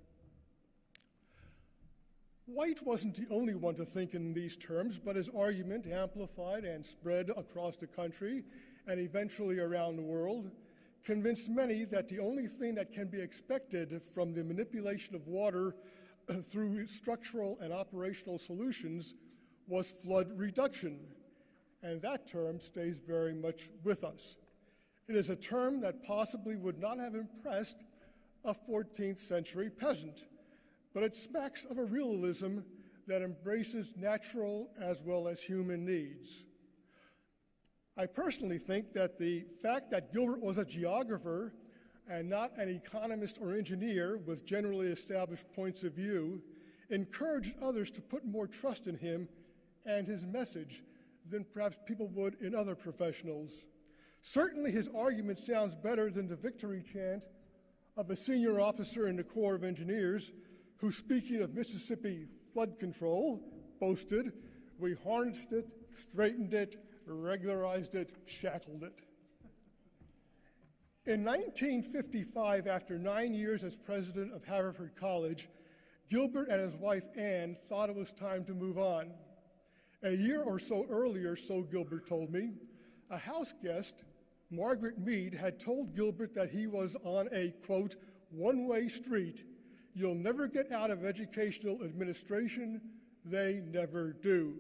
N: White wasn't the only one to think in these terms, but his argument amplified and spread across the country and eventually around the world, convinced many that the only thing that can be expected from the manipulation of water through structural and operational solutions was flood reduction, and that term stays very much with us. It is a term that possibly would not have impressed a 14th century peasant, but it smacks of a realism that embraces natural as well as human needs. I personally think that the fact that Gilbert was a geographer and not an economist or engineer with generally established points of view encouraged others to put more trust in him and his message than perhaps people would in other professionals. Certainly his argument sounds better than the victory chant of a senior officer in the Corps of Engineers who, speaking of Mississippi flood control, boasted, "We harnessed it, straightened it, regularized it, shackled it." In 1955, after 9 years as president of Haverford College, Gilbert and his wife Anne thought it was time to move on. A year or so earlier, so Gilbert told me, a house guest, Margaret Mead, had told Gilbert that he was on a, quote, one-way street. You'll never get out of educational administration. They never do.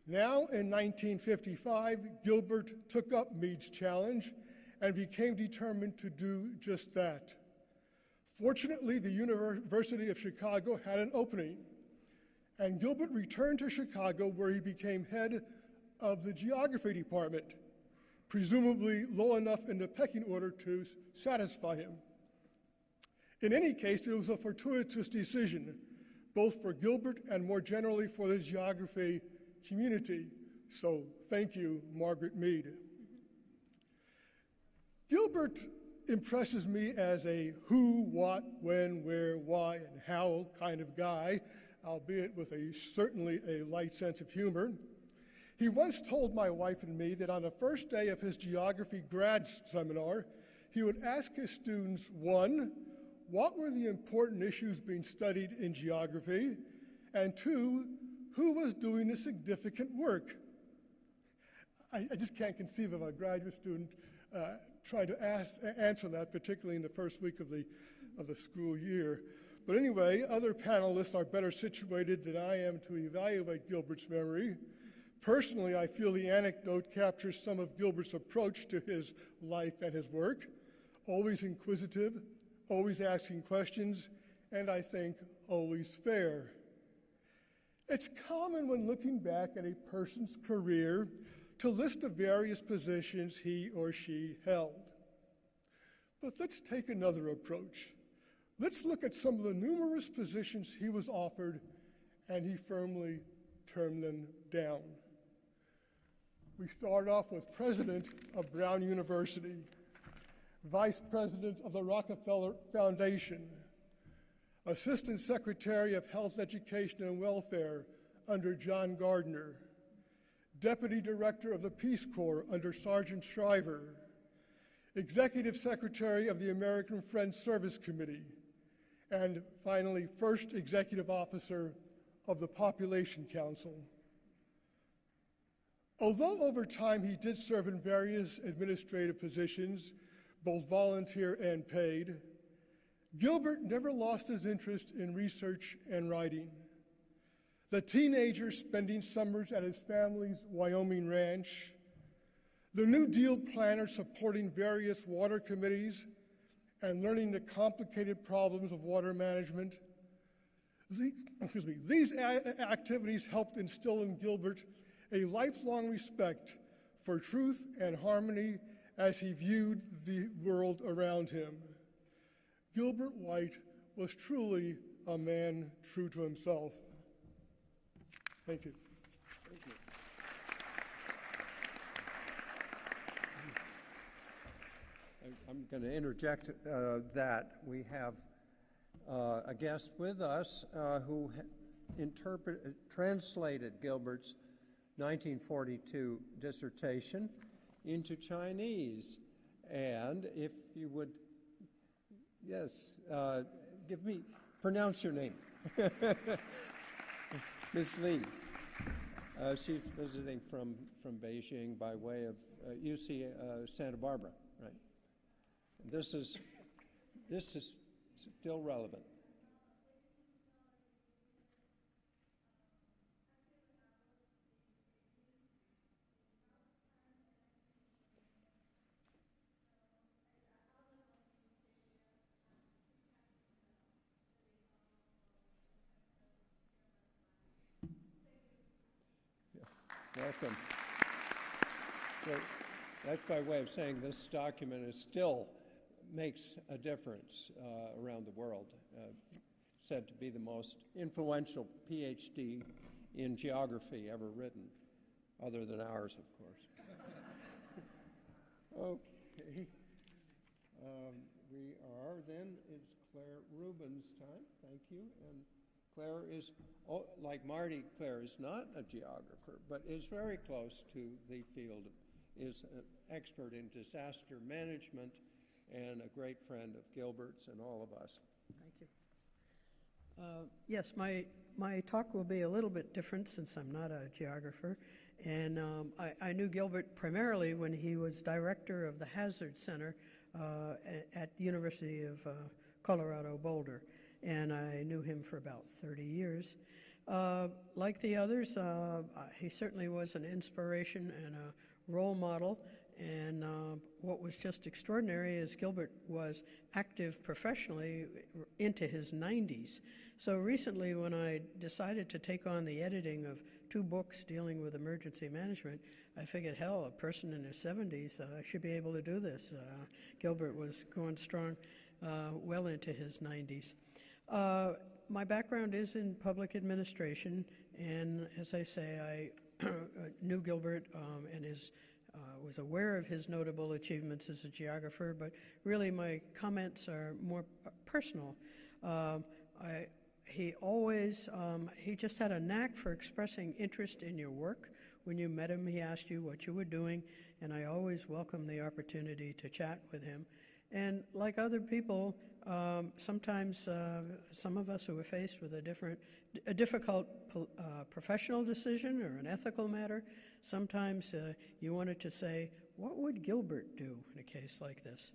N: Now, in 1955, Gilbert took up Mead's challenge and became determined to do just that. Fortunately, the University of Chicago had an opening, and Gilbert returned to Chicago, where he became head of the geography department, presumably low enough in the pecking order to satisfy him. In any case, it was a fortuitous decision, both for Gilbert and more generally for the geography community. So thank you, Margaret Mead. Gilbert impresses me as a who, what, when, where, why, and how kind of guy, albeit with certainly a light sense of humor. He once told my wife and me that on the first day of his geography grad seminar, he would ask his students, one, what were the important issues being studied in geography? And two, who was doing the significant work? I just can't conceive of a graduate student trying to answer that, particularly in the first week of the school year. But anyway, other panelists are better situated than I am to evaluate Gilbert's memory. Personally, I feel the anecdote captures some of Gilbert's approach to his life and his work, always inquisitive, always asking questions, and I think always fair. It's common when looking back at a person's career to list the various positions he or she held. But let's take another approach. Let's look at some of the numerous positions he was offered, and he firmly turned them down. We start off with president of Brown University, vice president of the Rockefeller Foundation, assistant secretary of health, education, and welfare under John Gardner, deputy director of the Peace Corps under Sergeant Shriver, executive secretary of the American Friends Service Committee, and finally, first executive officer of the Population Council. Although over time he did serve in various administrative positions, both volunteer and paid, Gilbert never lost his interest in research and writing. The teenager spending summers at his family's Wyoming ranch, the New Deal planner supporting various water committees and learning the complicated problems of water management. These activities helped instill in Gilbert a lifelong respect for truth and harmony as he viewed the world around him. Gilbert White was truly a man true to himself. Thank you.
A: Thank you. I'm going to interject that we have a guest with us who translated Gilbert's 1942 dissertation into Chinese. And if you would, yes, pronounce your name. Ms. Li. She's visiting from Beijing by way of UC Santa Barbara, right? This is still relevant. Welcome. So that's by way of saying this document still makes a difference around the world. Said to be the most influential PhD in geography ever written, other than ours, of course. Okay. We are, then, it's Claire Rubin's time. Thank you. And Claire is, like Marty, Claire is not a geographer, but is very close to the field, is an expert in disaster management and a great friend of Gilbert's and all of us.
G: Thank you. Yes, my talk will be a little bit different since I'm not a geographer. And I knew Gilbert primarily when he was director of the Hazard Center at the University of Colorado Boulder. And I knew him for about 30 years. Like the others, he certainly was an inspiration and a role model. And what was just extraordinary is Gilbert was active professionally into his 90s. So recently when I decided to take on the editing of 2 books dealing with emergency management, I figured, hell, a person in his 70s should be able to do this. Gilbert was going strong well into his 90s. My background is in public administration, and as I say, I knew Gilbert and was aware of his notable achievements as a geographer, but really my comments are more personal. He just had a knack for expressing interest in your work. When you met him, he asked you what you were doing, and I always welcomed the opportunity to chat with him. And like other people, sometimes some of us who are faced with a difficult professional decision or an ethical matter, sometimes you wanted to say, what would Gilbert do in a case like this?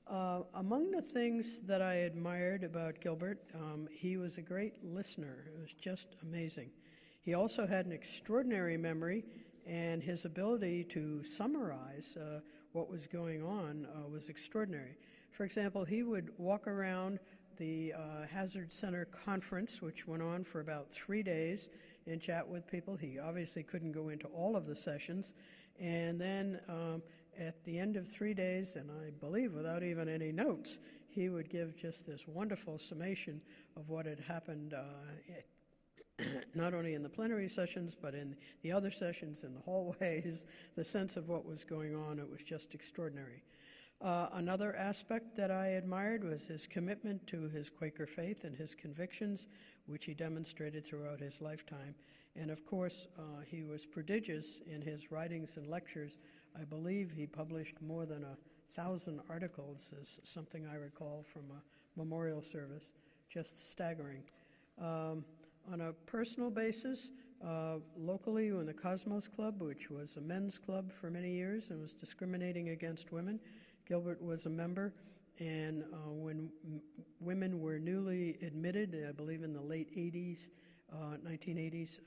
G: Among the things that I admired about Gilbert, he was a great listener. It was just amazing. He also had an extraordinary memory, and his ability to summarize what was going on was extraordinary. For example, he would walk around the Hazard Center conference, which went on for about 3 days, and chat with people. He obviously couldn't go into all of the sessions. And then at the end of 3 days, and I believe without even any notes, he would give just this wonderful summation of what had happened not only in the plenary sessions, but in the other sessions, in the hallways, the sense of what was going on. It was just extraordinary. Another aspect that I admired was his commitment to his Quaker faith and his convictions, which he demonstrated throughout his lifetime. And of course, he was prodigious in his writings and lectures. I believe he published more than 1,000 articles, is something I recall from a memorial service. Just staggering. On a personal basis, locally in the Cosmos Club, which was a men's club for many years and was discriminating against women, Gilbert was a member, and when women were newly admitted, I believe in the late 80s, 1980s,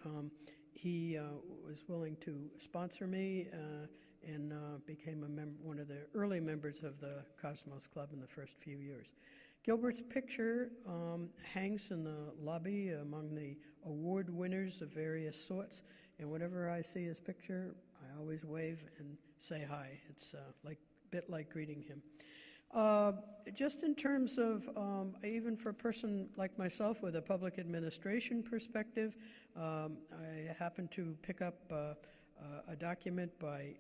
G: he was willing to sponsor me and became one of the early members of the Cosmos Club in the first few years. Gilbert's picture hangs in the lobby among the award winners of various sorts, and whenever I see his picture, I always wave and say hi. It's a bit like greeting him. Just in terms of, even for a person like myself with a public administration perspective, I happened to pick up a document by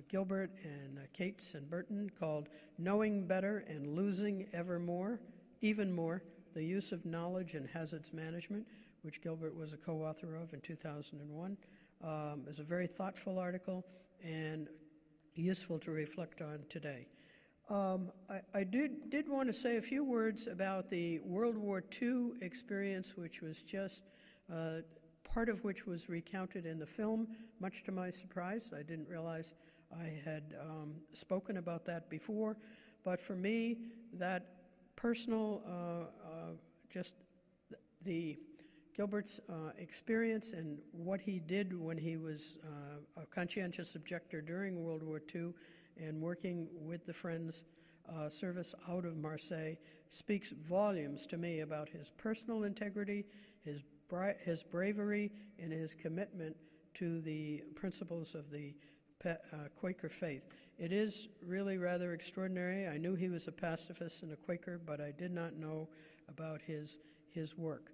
G: Gilbert and Cates and Burton called Knowing Better and Losing Even More, The Use of Knowledge in Hazards Management, which Gilbert was a co-author of in 2001. It's a very thoughtful article and useful to reflect on today. I did want to say a few words about the World War II experience, which was just part of which was recounted in the film, much to my surprise. I didn't realize I had spoken about that before, but for me, that personal, just the Gilbert's experience and what he did when he was a conscientious objector during World War II and working with the Friends service out of Marseille speaks volumes to me about his personal integrity, his bravery, and his commitment to the principles of the Quaker faith. It is really rather extraordinary. I knew he was a pacifist and a Quaker, but I did not know about his work.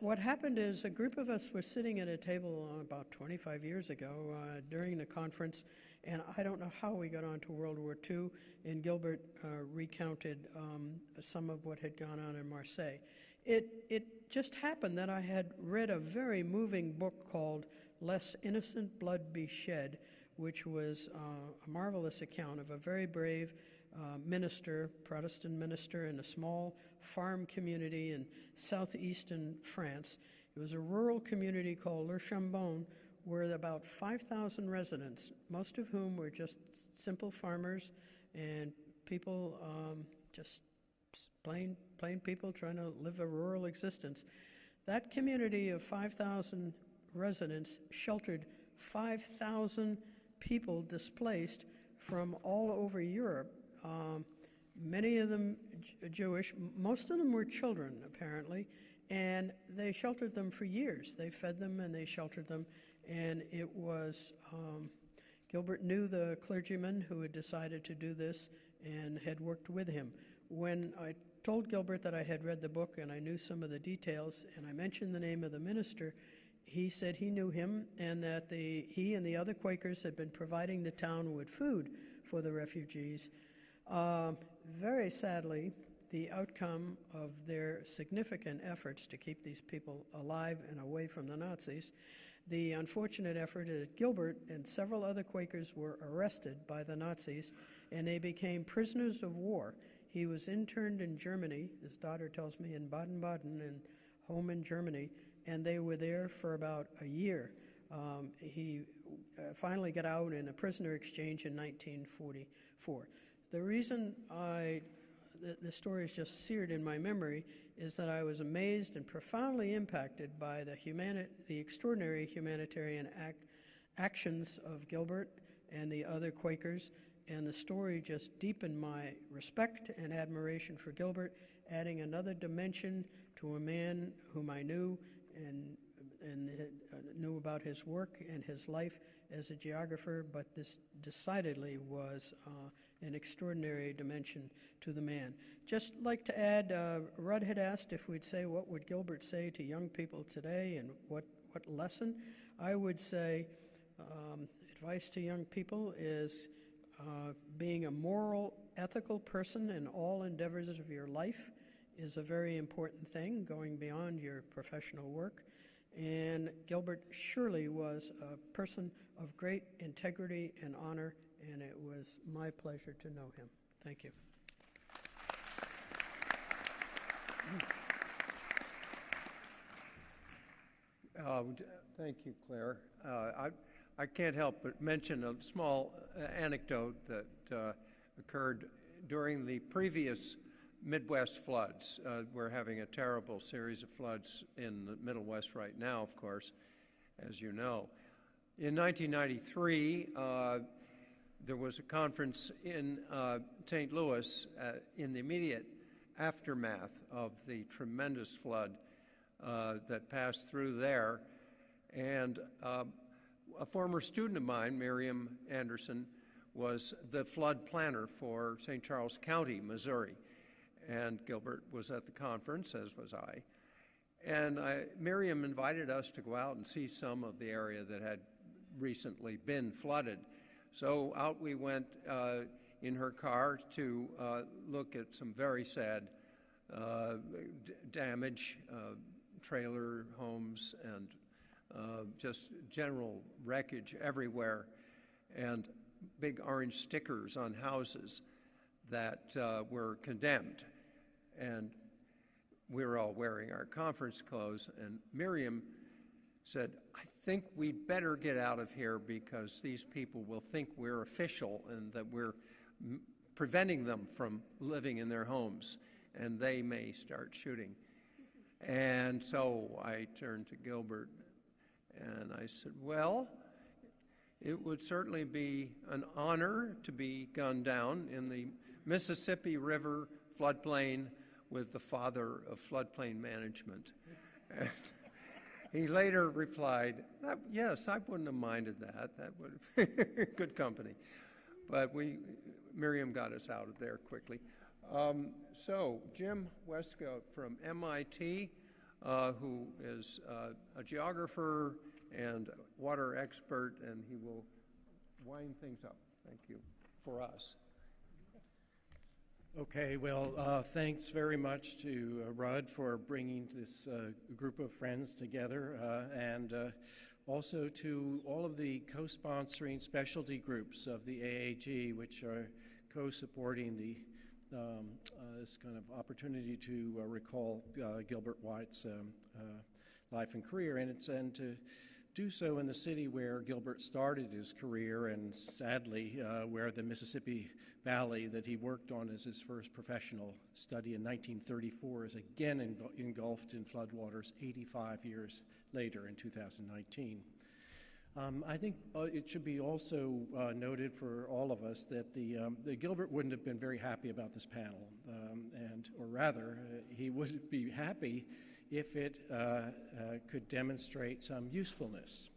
G: What happened is a group of us were sitting at a table about 25 years ago during the conference, and I don't know how we got on to World War II, and Gilbert recounted some of what had gone on in Marseille. It just happened that I had read a very moving book called Lest Innocent Blood Be Shed, which was a marvelous account of a very brave minister, Protestant minister, in a small farm community in southeastern France. It was a rural community called Le Chambon, where about 5,000 residents, most of whom were just simple farmers and people, just plain people trying to live a rural existence. That community of 5,000 residents sheltered 5,000 people displaced from all over Europe. Many of them Jewish, most of them were children, apparently, and they sheltered them for years. They fed them and they sheltered them, and it was, Gilbert knew the clergyman who had decided to do this and had worked with him. When I told Gilbert that I had read the book and I knew some of the details, and I mentioned the name of the minister, he said he knew him and that he and the other Quakers had been providing the town with food for the refugees. Very sadly, the outcome of their significant efforts to keep these people alive and away from the Nazis, the unfortunate effort is that Gilbert and several other Quakers were arrested by the Nazis, and they became prisoners of war. He was interned in Germany, his daughter tells me, in Baden-Baden and home in Germany, and they were there for about a year. He finally got out in a prisoner exchange in 1944. The reason the story is just seared in my memory is that I was amazed and profoundly impacted by the extraordinary humanitarian actions of Gilbert and the other Quakers, and the story just deepened my respect and admiration for Gilbert, adding another dimension to a man whom I knew and knew about his work and his life as a geographer, but this decidedly was an extraordinary dimension to the man. Just like to add, Ruud had asked if we'd say what would Gilbert say to young people today and what lesson. I would say advice to young people is being a moral, ethical person in all endeavors of your life is a very important thing, going beyond your professional work. And Gilbert surely was a person of great integrity and honor, and it was my pleasure to know him. Thank you.
A: Thank you, Claire. I can't help but mention a small anecdote that occurred during the previous Midwest floods. We're having a terrible series of floods in the Middle West right now, of course, as you know. In 1993, there was a conference in St. Louis in the immediate aftermath of the tremendous flood that passed through there. And a former student of mine, Miriam Anderson, was the flood planner for St. Charles County, Missouri. And Gilbert was at the conference, as was I. And Miriam invited us to go out and see some of the area that had recently been flooded. So out we went in her car to look at some very sad damage, trailer homes, and just general wreckage everywhere, and big orange stickers on houses that were condemned. And we were all wearing our conference clothes, and Miriam said, I think we'd better get out of here because these people will think we're official and that we're preventing them from living in their homes, and they may start shooting. And so I turned to Gilbert and I said, well, it would certainly be an honor to be gunned down in the Mississippi River floodplain with the father of floodplain management. And he later replied, yes, I wouldn't have minded that. That would have been good company. But Miriam got us out of there quickly. So Jim Wescoat from MIT, who is a geographer and water expert, and he will wind things up. Thank you for us.
O: Okay, well, thanks very much to Ruud for bringing this group of friends together, and also to all of the co-sponsoring specialty groups of the AAG, which are co-supporting the this kind of opportunity to recall Gilbert White's life and career, and to do so in the city where Gilbert started his career, and sadly where the Mississippi Valley that he worked on as his first professional study in 1934 is again engulfed in floodwaters 85 years later in 2019. I think it should be also noted for all of us that the Gilbert wouldn't have been very happy about this panel, or rather, he would be happy if it could demonstrate some usefulness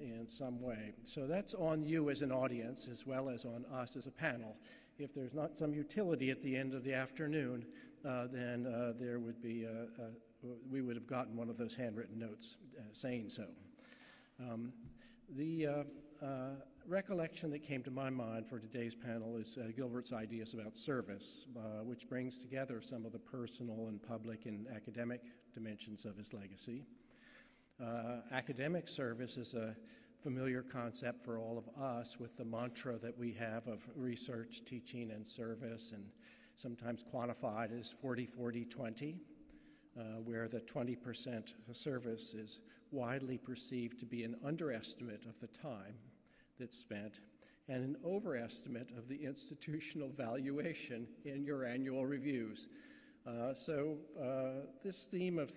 O: in some way. So that's on you as an audience as well as on us as a panel. If there's not some utility at the end of the afternoon, then there would be we would have gotten one of those handwritten notes saying so. The recollection that came to my mind for today's panel is Gilbert's ideas about service, which brings together some of the personal and public and academic dimensions of his legacy. Academic service is a familiar concept for all of us, with the mantra that we have of research, teaching, and service, and sometimes quantified as 40-40-20. Where the 20% service is widely perceived to be an underestimate of the time that's spent and an overestimate of the institutional valuation in your annual reviews. So this theme of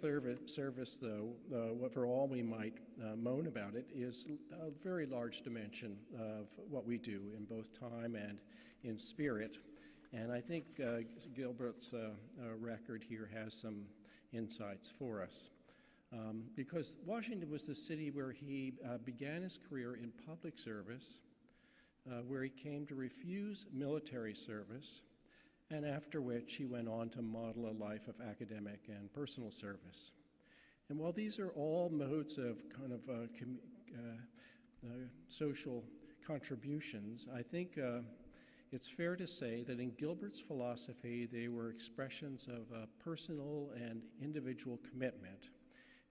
O: service, though, for all we might moan about it, is a very large dimension of what we do in both time and in spirit. And I think Gilbert's record here has some insights for us. Because Washington was the city where he began his career in public service, where he came to refuse military service, and after which he went on to model a life of academic and personal service. And while these are all modes of kind of social contributions, I think it's fair to say that in Gilbert's philosophy, they were expressions of personal and individual commitment.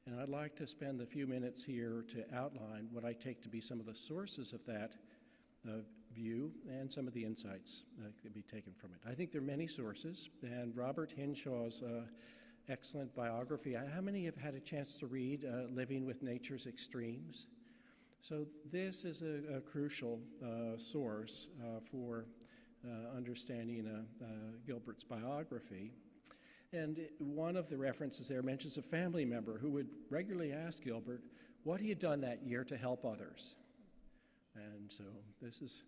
O: And I'd like to spend a few minutes here to outline what I take to be some of the sources of that view and some of the insights that can be taken from it. I think there are many sources, and Robert Hinshaw's excellent biography. How many have had a chance to read Living with Nature's Extremes? So this is a crucial source for understanding Gilbert's biography. And one of the references there mentions a family member who would regularly ask Gilbert what he had done that year to help others. And so this is,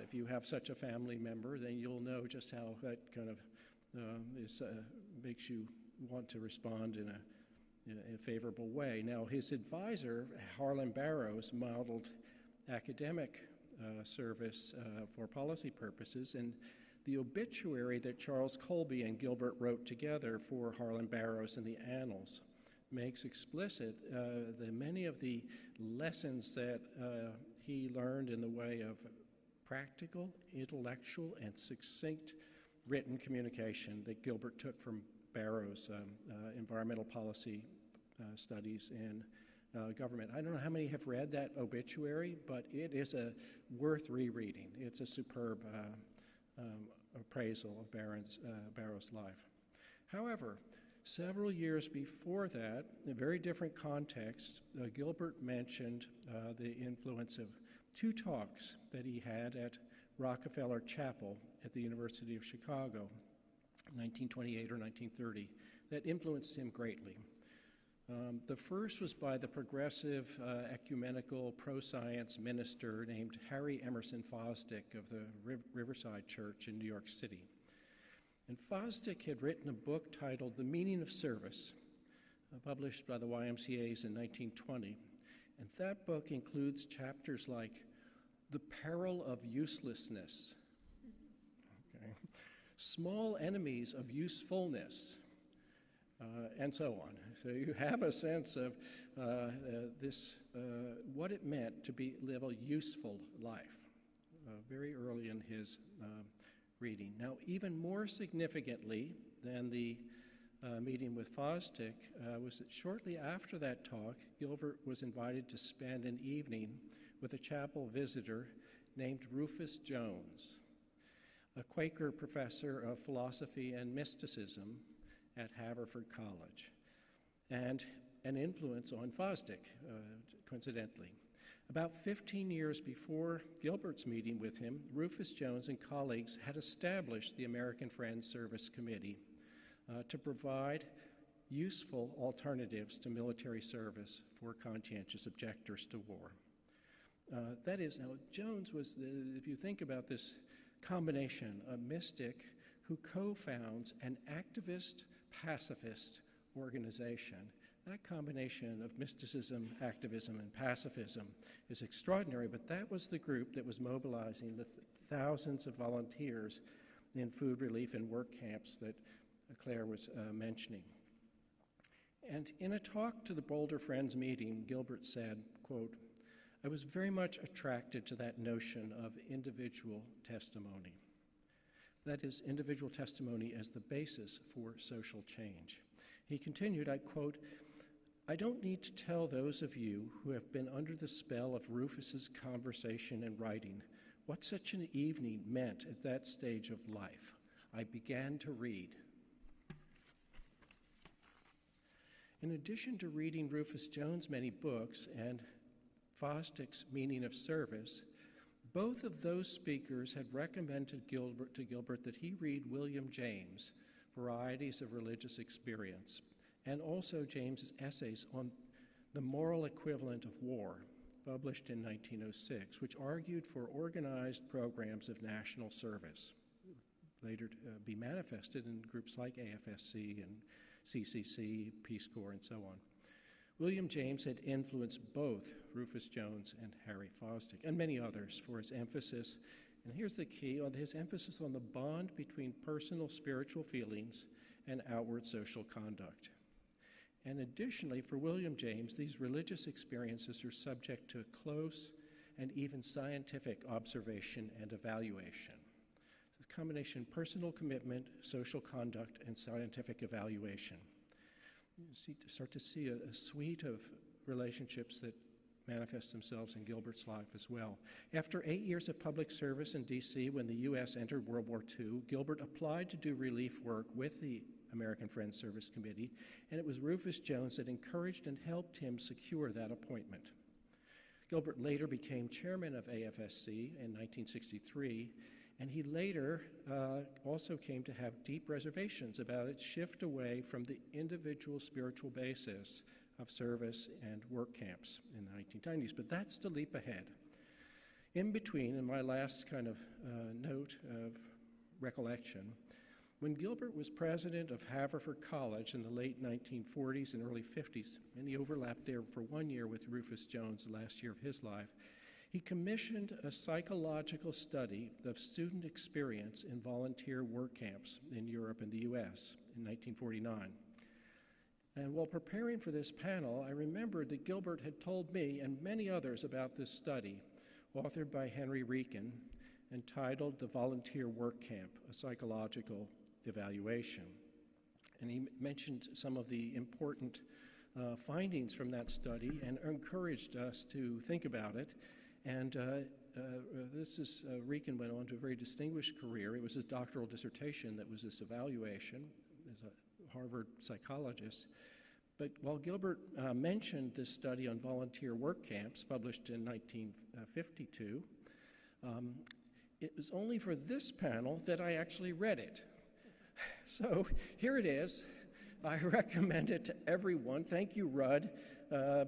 O: if you have such a family member, then you'll know just how that kind of makes you want to respond in a favorable way. Now, his advisor, Harlan Barrows, modeled academic service for policy purposes, and the obituary that Charles Colby and Gilbert wrote together for Harlan Barrows in the Annals makes explicit many of the lessons that he learned in the way of practical, intellectual, and succinct written communication that Gilbert took from Barrow's environmental policy studies in government. I don't know how many have read that obituary, but it is worth rereading. It's a superb appraisal of Barrow's life. However, several years before that, in a very different context, Gilbert mentioned the influence of two talks that he had at Rockefeller Chapel at the University of Chicago, 1928 or 1930, that influenced him greatly. The first was by the progressive, ecumenical, pro-science minister named Harry Emerson Fosdick of the Riverside Church in New York City. And Fosdick had written a book titled The Meaning of Service, published by the YMCA's in 1920. And that book includes chapters like The Peril of Uselessness, Small Enemies of Usefulness, and so on. So you have a sense of what it meant to live a useful life very early in his reading. Now, even more significantly than the meeting with Fosdick was that shortly after that talk, Gilbert was invited to spend an evening with a chapel visitor named Rufus Jones, a Quaker professor of philosophy and mysticism at Haverford College, and an influence on Fosdick, coincidentally. About 15 years before Gilbert's meeting with him, Rufus Jones and colleagues had established the American Friends Service Committee to provide useful alternatives to military service for conscientious objectors to war. That is, now Jones was, if you think about this combination, a mystic who co-founds an activist pacifist organization. That combination of mysticism, activism, and pacifism is extraordinary, but that was the group that was mobilizing the thousands of volunteers in food relief and work camps that Claire was mentioning. And in a talk to the Boulder Friends meeting, Gilbert said, quote, "I was very much attracted to that notion of individual testimony. That is, individual testimony as the basis for social change." He continued, I quote, "I don't need to tell those of you who have been under the spell of Rufus's conversation and writing what such an evening meant at that stage of life. I began to read." In addition to reading Rufus Jones' many books and Fosdick's Meaning of Service, both of those speakers had recommended to Gilbert that he read William James' Varieties of Religious Experience, and also James's essays on the moral equivalent of war, published in 1906, which argued for organized programs of national service, later to be manifested in groups like AFSC and CCC, Peace Corps, and so on. William James had influenced both Rufus Jones and Harry Fosdick, and many others, for his emphasis, and here's the key, on his emphasis on the bond between personal spiritual feelings and outward social conduct. And additionally, for William James, these religious experiences are subject to close and even scientific observation and evaluation. It's a combination of personal commitment, social conduct, and scientific evaluation. You start to see a suite of relationships that manifest themselves in Gilbert's life as well. After 8 years of public service in D.C., when the U.S. entered World War II, Gilbert applied to do relief work with the American Friends Service Committee, and it was Rufus Jones that encouraged and helped him secure that appointment. Gilbert later became chairman of AFSC in 1963, and he later also came to have deep reservations about its shift away from the individual spiritual basis of service and work camps in the 1990s, but that's the leap ahead. In between, in my last kind of note of recollection, when Gilbert was president of Haverford College in the late 1940s and early 50s, and he overlapped there for 1 year with Rufus Jones, the last year of his life, he commissioned a psychological study of student experience in volunteer work camps in Europe and the US in 1949. And while preparing for this panel, I remembered that Gilbert had told me and many others about this study, authored by Henry Rieken, entitled The Volunteer Work Camp, a Psychological Evaluation. And he mentioned some of the important findings from that study and encouraged us to think about it. And Rieken went on to a very distinguished career. It was his doctoral dissertation that was this evaluation as a Harvard psychologist. But while Gilbert mentioned this study on volunteer work camps, published in 1952, it was only for this panel that I actually read it. So here it is. I recommend it to everyone. Thank you, Ruud,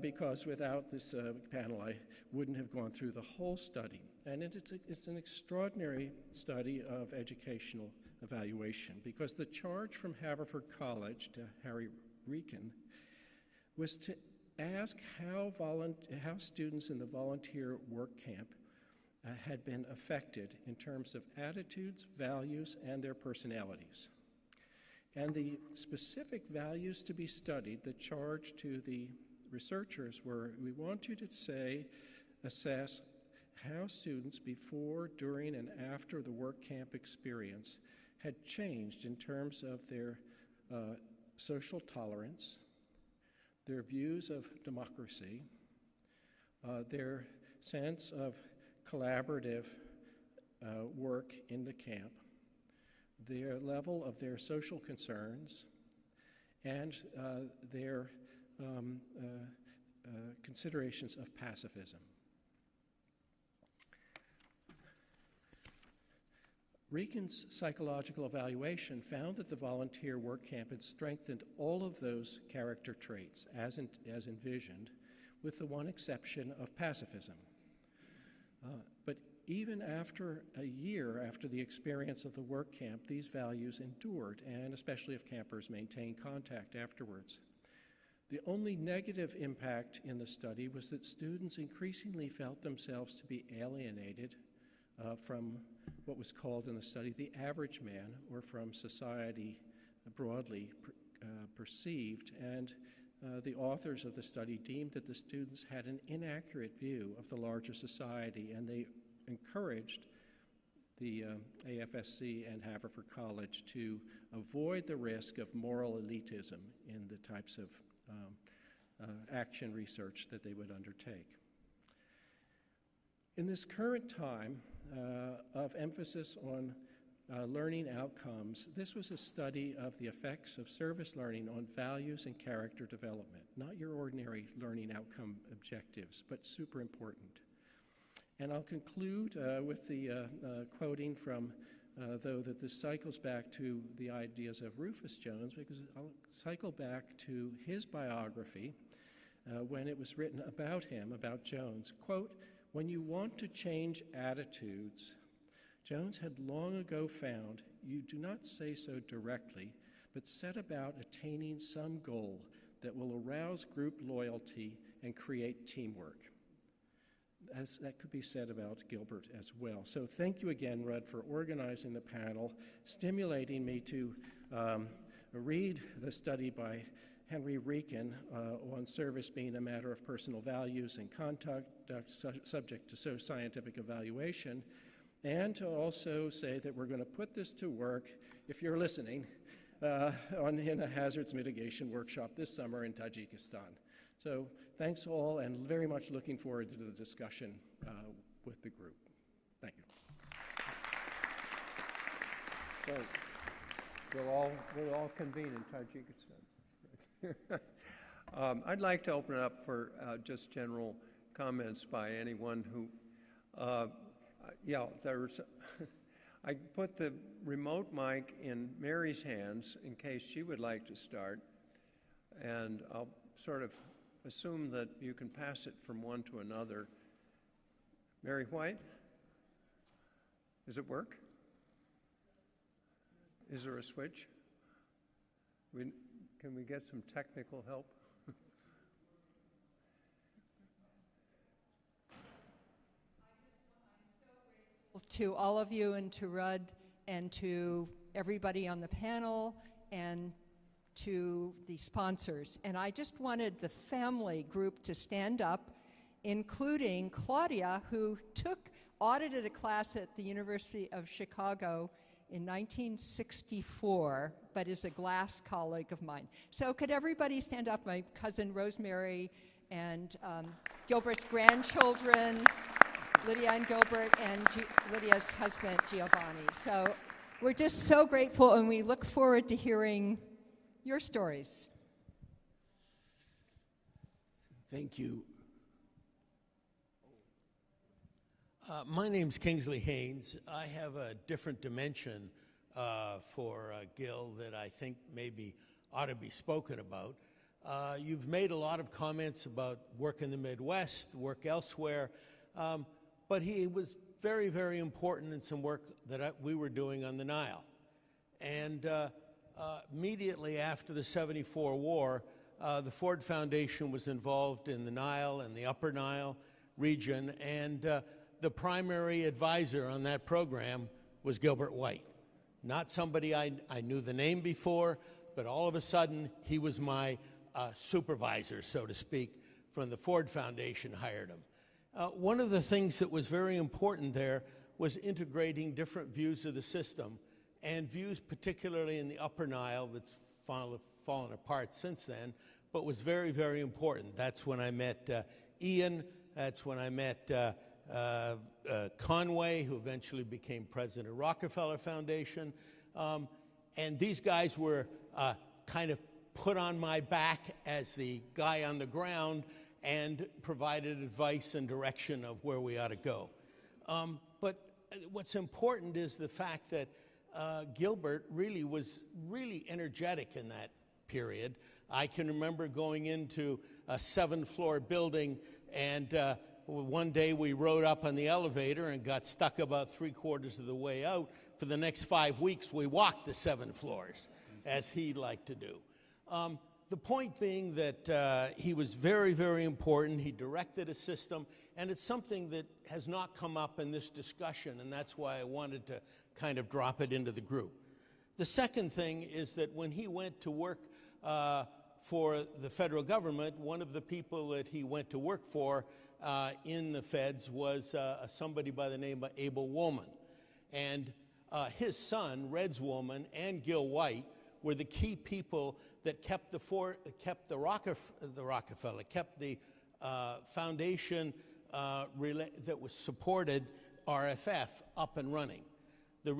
O: because without this panel, I wouldn't have gone through the whole study. And it's an extraordinary study of educational evaluation, because the charge from Haverford College to Harry Rieken was to ask how students in the volunteer work camp had been affected in terms of attitudes, values, and their personalities. And the specific values to be studied, the charge to the researchers were, we want you to assess how students before, during, and after the work camp experience had changed in terms of their social tolerance, their views of democracy, their sense of collaborative work in the camp, their level of their social concerns, and their considerations of pacifism. Rieken's psychological evaluation found that the volunteer work camp had strengthened all of those character traits as envisioned, with the one exception of pacifism. But even after a year after the experience of the work camp, these values endured, and especially if campers maintained contact afterwards. The only negative impact in the study was that students increasingly felt themselves to be alienated from what was called in the study the average man, or from society broadly perceived. And the authors of the study deemed that the students had an inaccurate view of the larger society, and they encouraged the AFSC and Haverford College to avoid the risk of moral elitism in the types of action research that they would undertake. In this current time of emphasis on learning outcomes, this was a study of the effects of service learning on values and character development, not your ordinary learning outcome objectives, but super important. And I'll conclude with the quoting from, though that this cycles back to the ideas of Rufus Jones, because I'll cycle back to his biography when it was written about him, about Jones. Quote, "When you want to change attitudes, Jones had long ago found you do not say so directly, but set about attaining some goal that will arouse group loyalty and create teamwork." As that could be said about Gilbert as well. So thank you again, Ruud, for organizing the panel, stimulating me to read the study by Henry Rieken on service being a matter of personal values and conduct subject to scientific evaluation, and to also say that we're going to put this to work, if you're listening, in a hazards mitigation workshop this summer in Tajikistan. So thanks all, and very much looking forward to the discussion with the group. Thank you.
A: So we'll all convene in Tajikistan. I'd like to open it up for just general comments by anyone who, I put the remote mic in Mary's hands in case she would like to start, and I'll sort of assume that you can pass it from one to another. Mary White? Does it work? Is there a switch? Can we get some technical help?
P: To all of you, and to Ruud, and to everybody on the panel, and to the sponsors. And I just wanted the family group to stand up, including Claudia, who audited a class at the University of Chicago in 1964, but is a glass colleague of mine. So could everybody stand up? My cousin Rosemary and Gilbert's grandchildren, Lydia and Gilbert, and Lydia's husband, Giovanni. So we're just so grateful, and we look forward to hearing your stories.
Q: Thank you. My name's Kingsley Haynes. I have a different dimension for Gil that I think maybe ought to be spoken about. You've made a lot of comments about work in the Midwest, work elsewhere, but he was very, very important in some work that we were doing on the Nile. And immediately after the '74 war, the Ford Foundation was involved in the Nile and the Upper Nile region, and the primary advisor on that program was Gilbert White. Not somebody I knew the name before, but all of a sudden he was my supervisor, so to speak, from the Ford Foundation hired him. One of the things that was very important there was integrating different views of the system, and views particularly in the Upper Nile that's fallen apart since then, but was very, very important. That's when I met Ian, that's when I met Conway, who eventually became president of Rockefeller Foundation. And these guys were kind of put on my back as the guy on the ground and provided advice and direction of where we ought to go. But what's important is the fact that Gilbert really was really energetic in that period. I can remember going into a 7th-floor building, and one day we rode up on the elevator and got stuck about 3/4 of the way out. For the next 5 weeks, we walked the 7 floors, as he liked to do. The point being that he was very, very important. He directed a system, and it's something that has not come up in this discussion, and that's why I wanted to kind of drop it into the group. The second thing is that when he went to work for the federal government, one of the people that he went to work for in the feds was somebody by the name of Abel Woolman. And his son, Reds Woolman, and Gil White were the key people that kept the foundation that was supported RFF up and running. The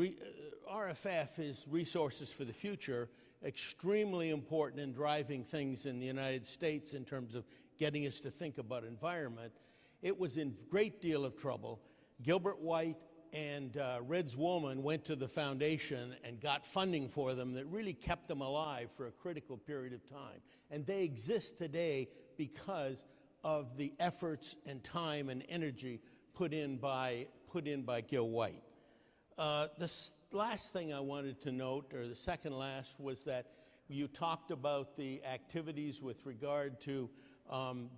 Q: RFF is Resources for the Future, extremely important in driving things in the United States in terms of getting us to think about environment. It was in great deal of trouble. Gilbert White and Reds Woolman went to the foundation and got funding for them that really kept them alive for a critical period of time. And they exist today because of the efforts and time and energy put in by Gil White. The last thing I wanted to note, or the second last, was that you talked about the activities with regard to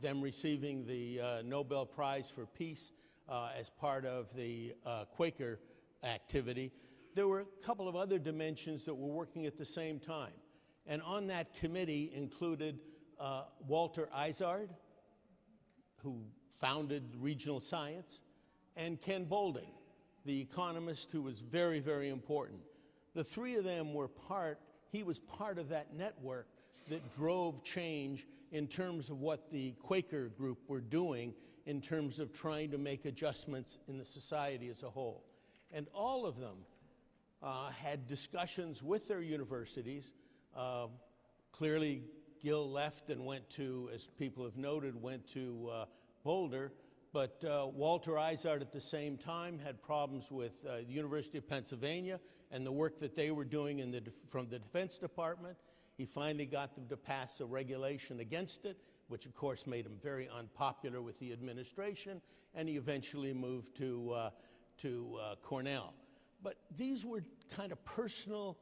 Q: them receiving the Nobel Prize for Peace as part of the Quaker activity. There were a couple of other dimensions that were working at the same time. And on that committee included Walter Izard, who founded Regional Science, and Ken Boulding, the economist who was very, very important. The three of them were he was part of that network that drove change in terms of what the Quaker group were doing in terms of trying to make adjustments in the society as a whole. And all of them had discussions with their universities. Clearly, Gil left and went to, as people have noted, went to Boulder. But Walter Izard at the same time had problems with the University of Pennsylvania and the work that they were doing from the Defense Department. He finally got them to pass a regulation against it, which of course made him very unpopular with the administration, and he eventually moved to Cornell. But these were kind of personal,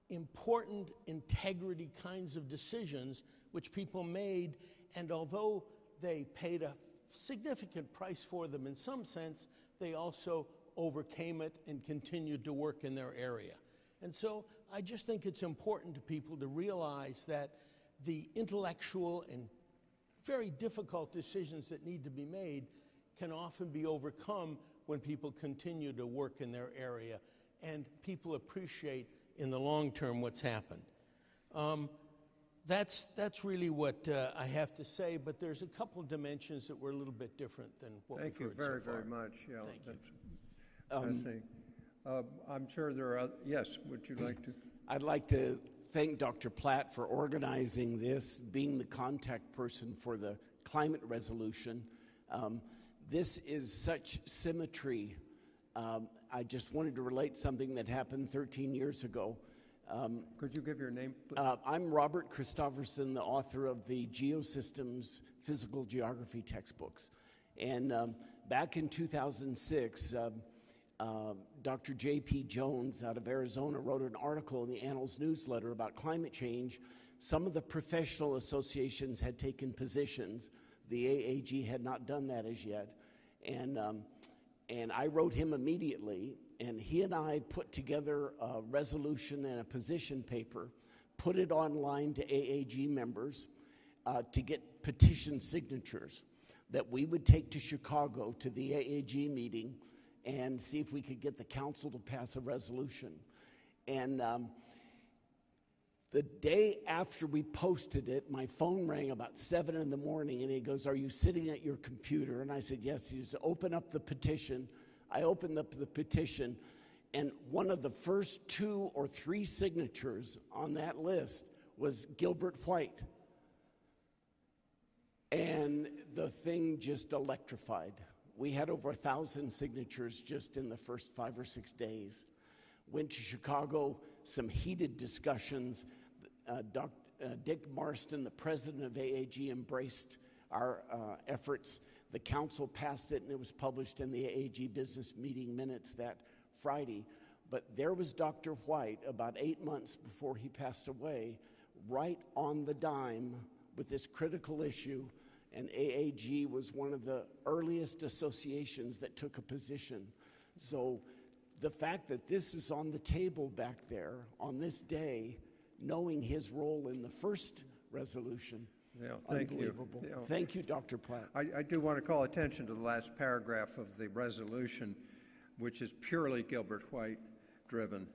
Q: important, integrity kinds of decisions which people made, and although they paid a significant price for them in some sense, they also overcame it and continued to work in their area. And so I just think it's important to people to realize that the intellectual and very difficult decisions that need to be made can often be overcome when people continue to work in their area and people appreciate in the long term what's happened. That's really what I have to say, but there's a couple of dimensions that were a little bit different than what we've heard so far.
A: Thank you very much. Yeah,
Q: Thank you.
A: I'm sure there are, yes, would you like to?
R: I'd like to thank Dr. Platt for organizing this, being the contact person for the climate resolution. This is such symmetry. I just wanted to relate something that happened 13 years ago.
A: Could you give your name, please?
R: I'm Robert Christofferson, the author of the Geosystems Physical Geography textbooks. And back in 2006, Dr. J.P. Jones out of Arizona wrote an article in the Annals newsletter about climate change. Some of the professional associations had taken positions. The AAG had not done that as yet. And I wrote him immediately, and he and I put together a resolution and a position paper, put it online to AAG members to get petition signatures that we would take to Chicago to the AAG meeting and see if we could get the council to pass a resolution. And the day after we posted it, my phone rang about 7 in the morning, and he goes, "Are you sitting at your computer?" And I said, "Yes." He said, "Open up the petition." I opened up the petition, and one of the first 2 or 3 signatures on that list was Gilbert White. And the thing just electrified. We had over 1,000 signatures just in the first 5 or 6 days. Went to Chicago, some heated discussions. Dick Marston, the president of AAG, embraced our efforts. The council passed it, and it was published in the AAG business meeting minutes that Friday. But there was Dr. White about 8 months before he passed away, right on the dime with this critical issue. And AAG was one of the earliest associations that took a position. So the fact that this is on the table back there on this day, knowing his role in the first resolution, unbelievable.
A: You. Yeah.
R: Thank you, Dr. Platt.
A: I do want to call attention to the last paragraph of the resolution, which is purely Gilbert White driven.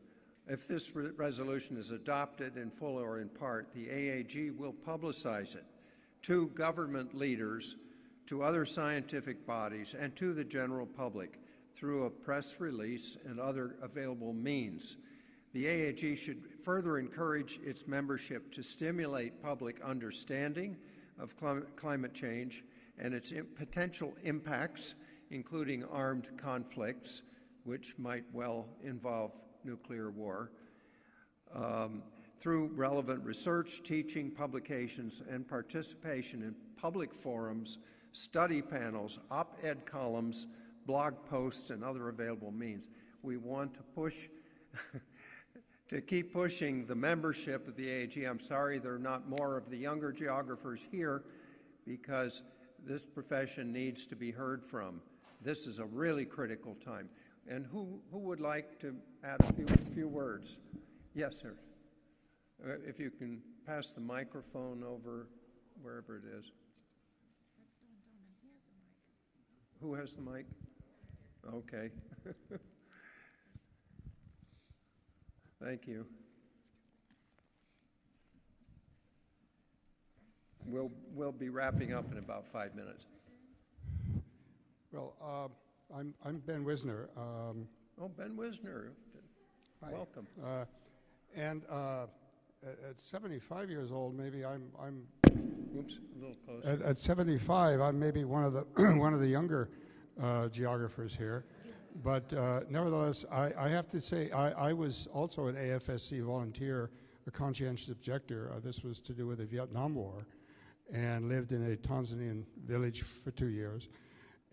A: If this resolution is adopted in full or in part, the AAG will publicize it to government leaders, to other scientific bodies, and to the general public through a press release and other available means. The AAG should further encourage its membership to stimulate public understanding of climate change and its potential impacts, including armed conflicts, which might well involve nuclear war, through relevant research, teaching, publications, and participation in public forums, study panels, op-ed columns, blog posts, and other available means. We want to push, to keep pushing the membership of the AAG. I'm sorry there are not more of the younger geographers here, because this profession needs to be heard from. This is a really critical time. And who would like to add a few words? Yes, sir. If you can pass the microphone over wherever it is. Who has the mic? Okay. Thank you. We'll be wrapping up in about 5 minutes.
S: Well, I'm Ben Wisner.
A: Oh, Ben Wisner.
S: Hi.
A: Welcome.
S: And at 75 years old, maybe I'm.
A: Oops, a little closer.
S: At 75, I'm maybe one of the one of the younger geographers here, but nevertheless, I have to say I was also an AFSC volunteer, a conscientious objector. This was to do with the Vietnam War, and lived in a Tanzanian village for 2 years,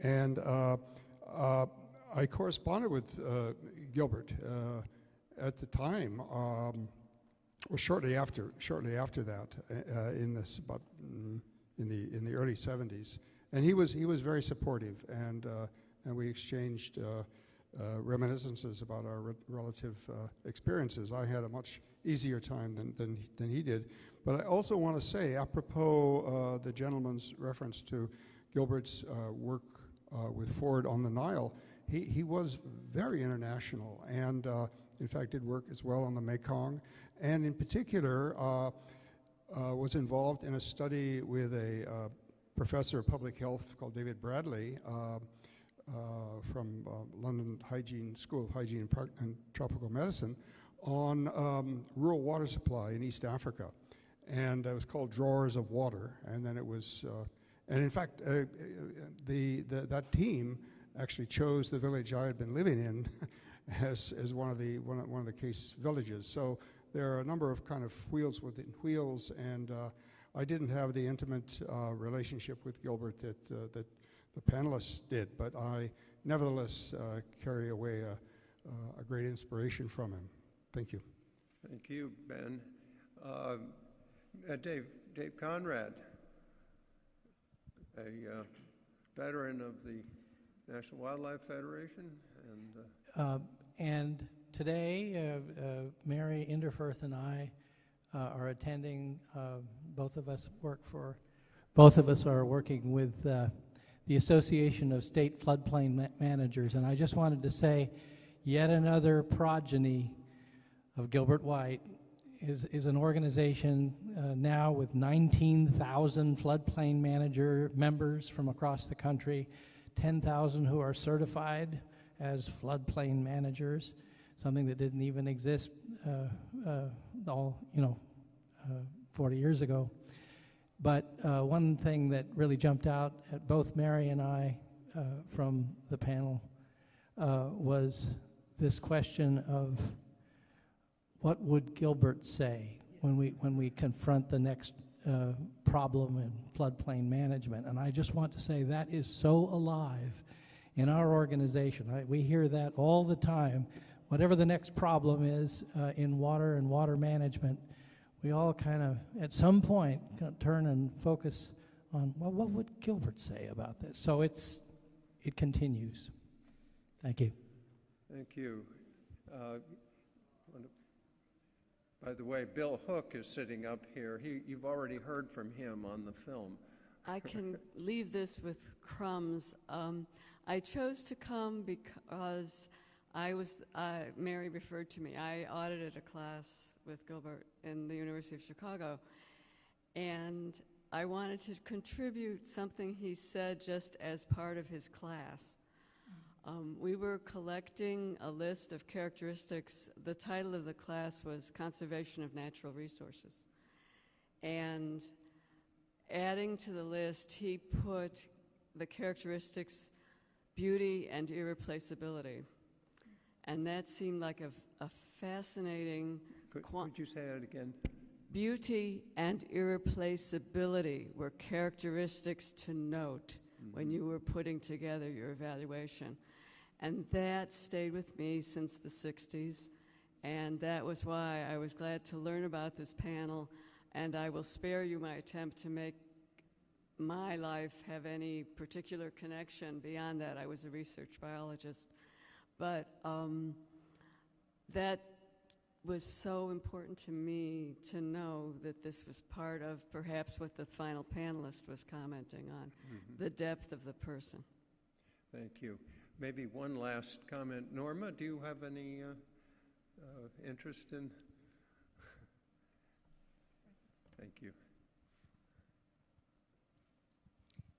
S: and I corresponded with Gilbert at the time. Well, shortly after that, in the early 70s, and he was very supportive, and we exchanged reminiscences about our relative experiences. I had a much easier time than he did. But I also want to say, apropos the gentleman's reference to Gilbert's work with Ford on the Nile, he was very international and in fact did work as well on the Mekong, and in particular was involved in a study with a professor of public health called David Bradley from London School of Hygiene and Tropical Medicine on rural water supply in East Africa. And it was called Drawers of Water, and then it was, and in fact, that team actually chose the village I had been living in as one of the case villages. So there are a number of kind of wheels within wheels, and I didn't have the intimate relationship with Gilbert that the panelists did, but I nevertheless carry away a great inspiration from him. Thank you.
A: Thank you, Ben. Dave Conrad, a veteran of the National Wildlife Federation,
T: and today Mary Inderfirth and I are attending. Both of us are working with the Association of State Floodplain Managers, and I just wanted to say, yet another progeny of Gilbert White is an organization now with 19,000 floodplain manager members from across the country, 10,000 who are certified as floodplain managers, something that didn't even exist 40 years ago. But one thing that really jumped out at both Mary and I from the panel was this question of what would Gilbert say when we confront the next problem in floodplain management. And I just want to say that is so alive in our organization. We hear that all the time. Whatever the next problem is in water and water management, we all kind of, at some point, turn and focus on, well, what would Gilbert say about this? So it continues. Thank you.
A: Thank you. By the way, Bill Hook is sitting up here. You've already heard from him on the film.
U: I can leave this with crumbs. I chose to come because Mary referred to me. I audited a class with Gilbert in the University of Chicago, and I wanted to contribute something he said just as part of his class. We were collecting a list of characteristics. The title of the class was Conservation of Natural Resources. And adding to the list, he put the characteristics beauty and irreplaceability. And that seemed like a fascinating...
A: Could you say that again?
U: Beauty and irreplaceability were characteristics to note when you were putting together your evaluation. And that stayed with me since the 60s, and that was why I was glad to learn about this panel, and I will spare you my attempt to make my life have any particular connection beyond that. I was a research biologist. But that was so important to me to know that this was part of perhaps what the final panelist was commenting on, the depth of the person.
A: Thank you. Maybe one last comment. Norma, do you have any interest in? Thank you.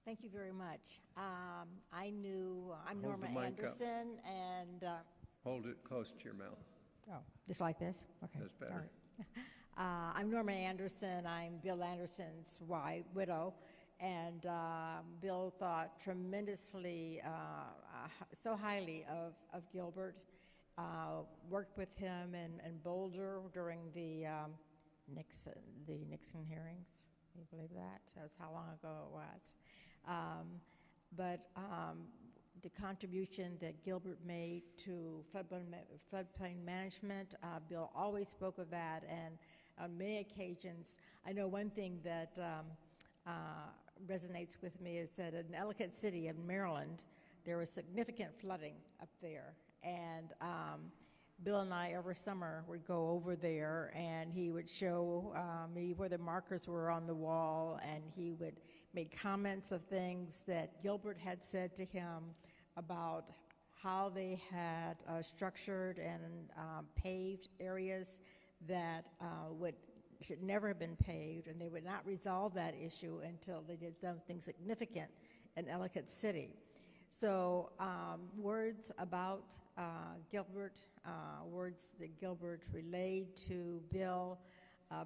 V: Thank you very much. I'm Norma Anderson, and...
A: Hold it close to your mouth.
V: Oh, just like this? Okay.
A: That's better.
V: I'm Norma Anderson. I'm Bill Anderson's widow. And Bill thought tremendously, so highly of Gilbert. Worked with him in Boulder during the Nixon hearings. Can you believe that? That's how long ago it was. But the contribution that Gilbert made to floodplain management, Bill always spoke of that, and on many occasions, I know one thing that resonates with me is that in Ellicott City in Maryland, there was significant flooding up there, And Bill and I, every summer, would go over there, and he would show me where the markers were on the wall, and he would make comments of things that Gilbert had said to him about how they had structured and paved areas that should never have been paved, and they would not resolve that issue until they did something significant in Ellicott City. So words about Gilbert, words that Gilbert relayed to Bill,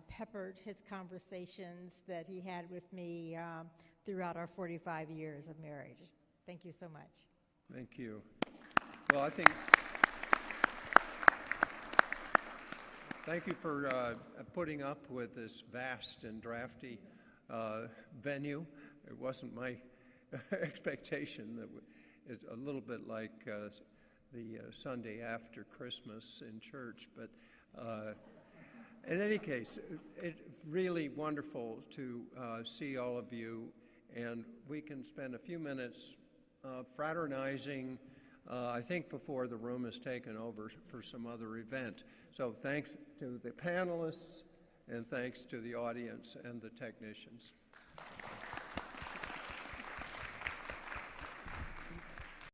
V: peppered his conversations that he had with me throughout our 45 years of marriage. Thank you so much.
A: Thank you. Well, I think, thank you for putting up with this vast and drafty venue. It wasn't my expectation. That it's a little bit like the Sunday after Christmas in church, but in any case, it's really wonderful to see all of you, and we can spend a few minutes fraternizing, I think, before the room is taken over for some other event. So thanks to the panelists, and thanks to the audience and the technicians.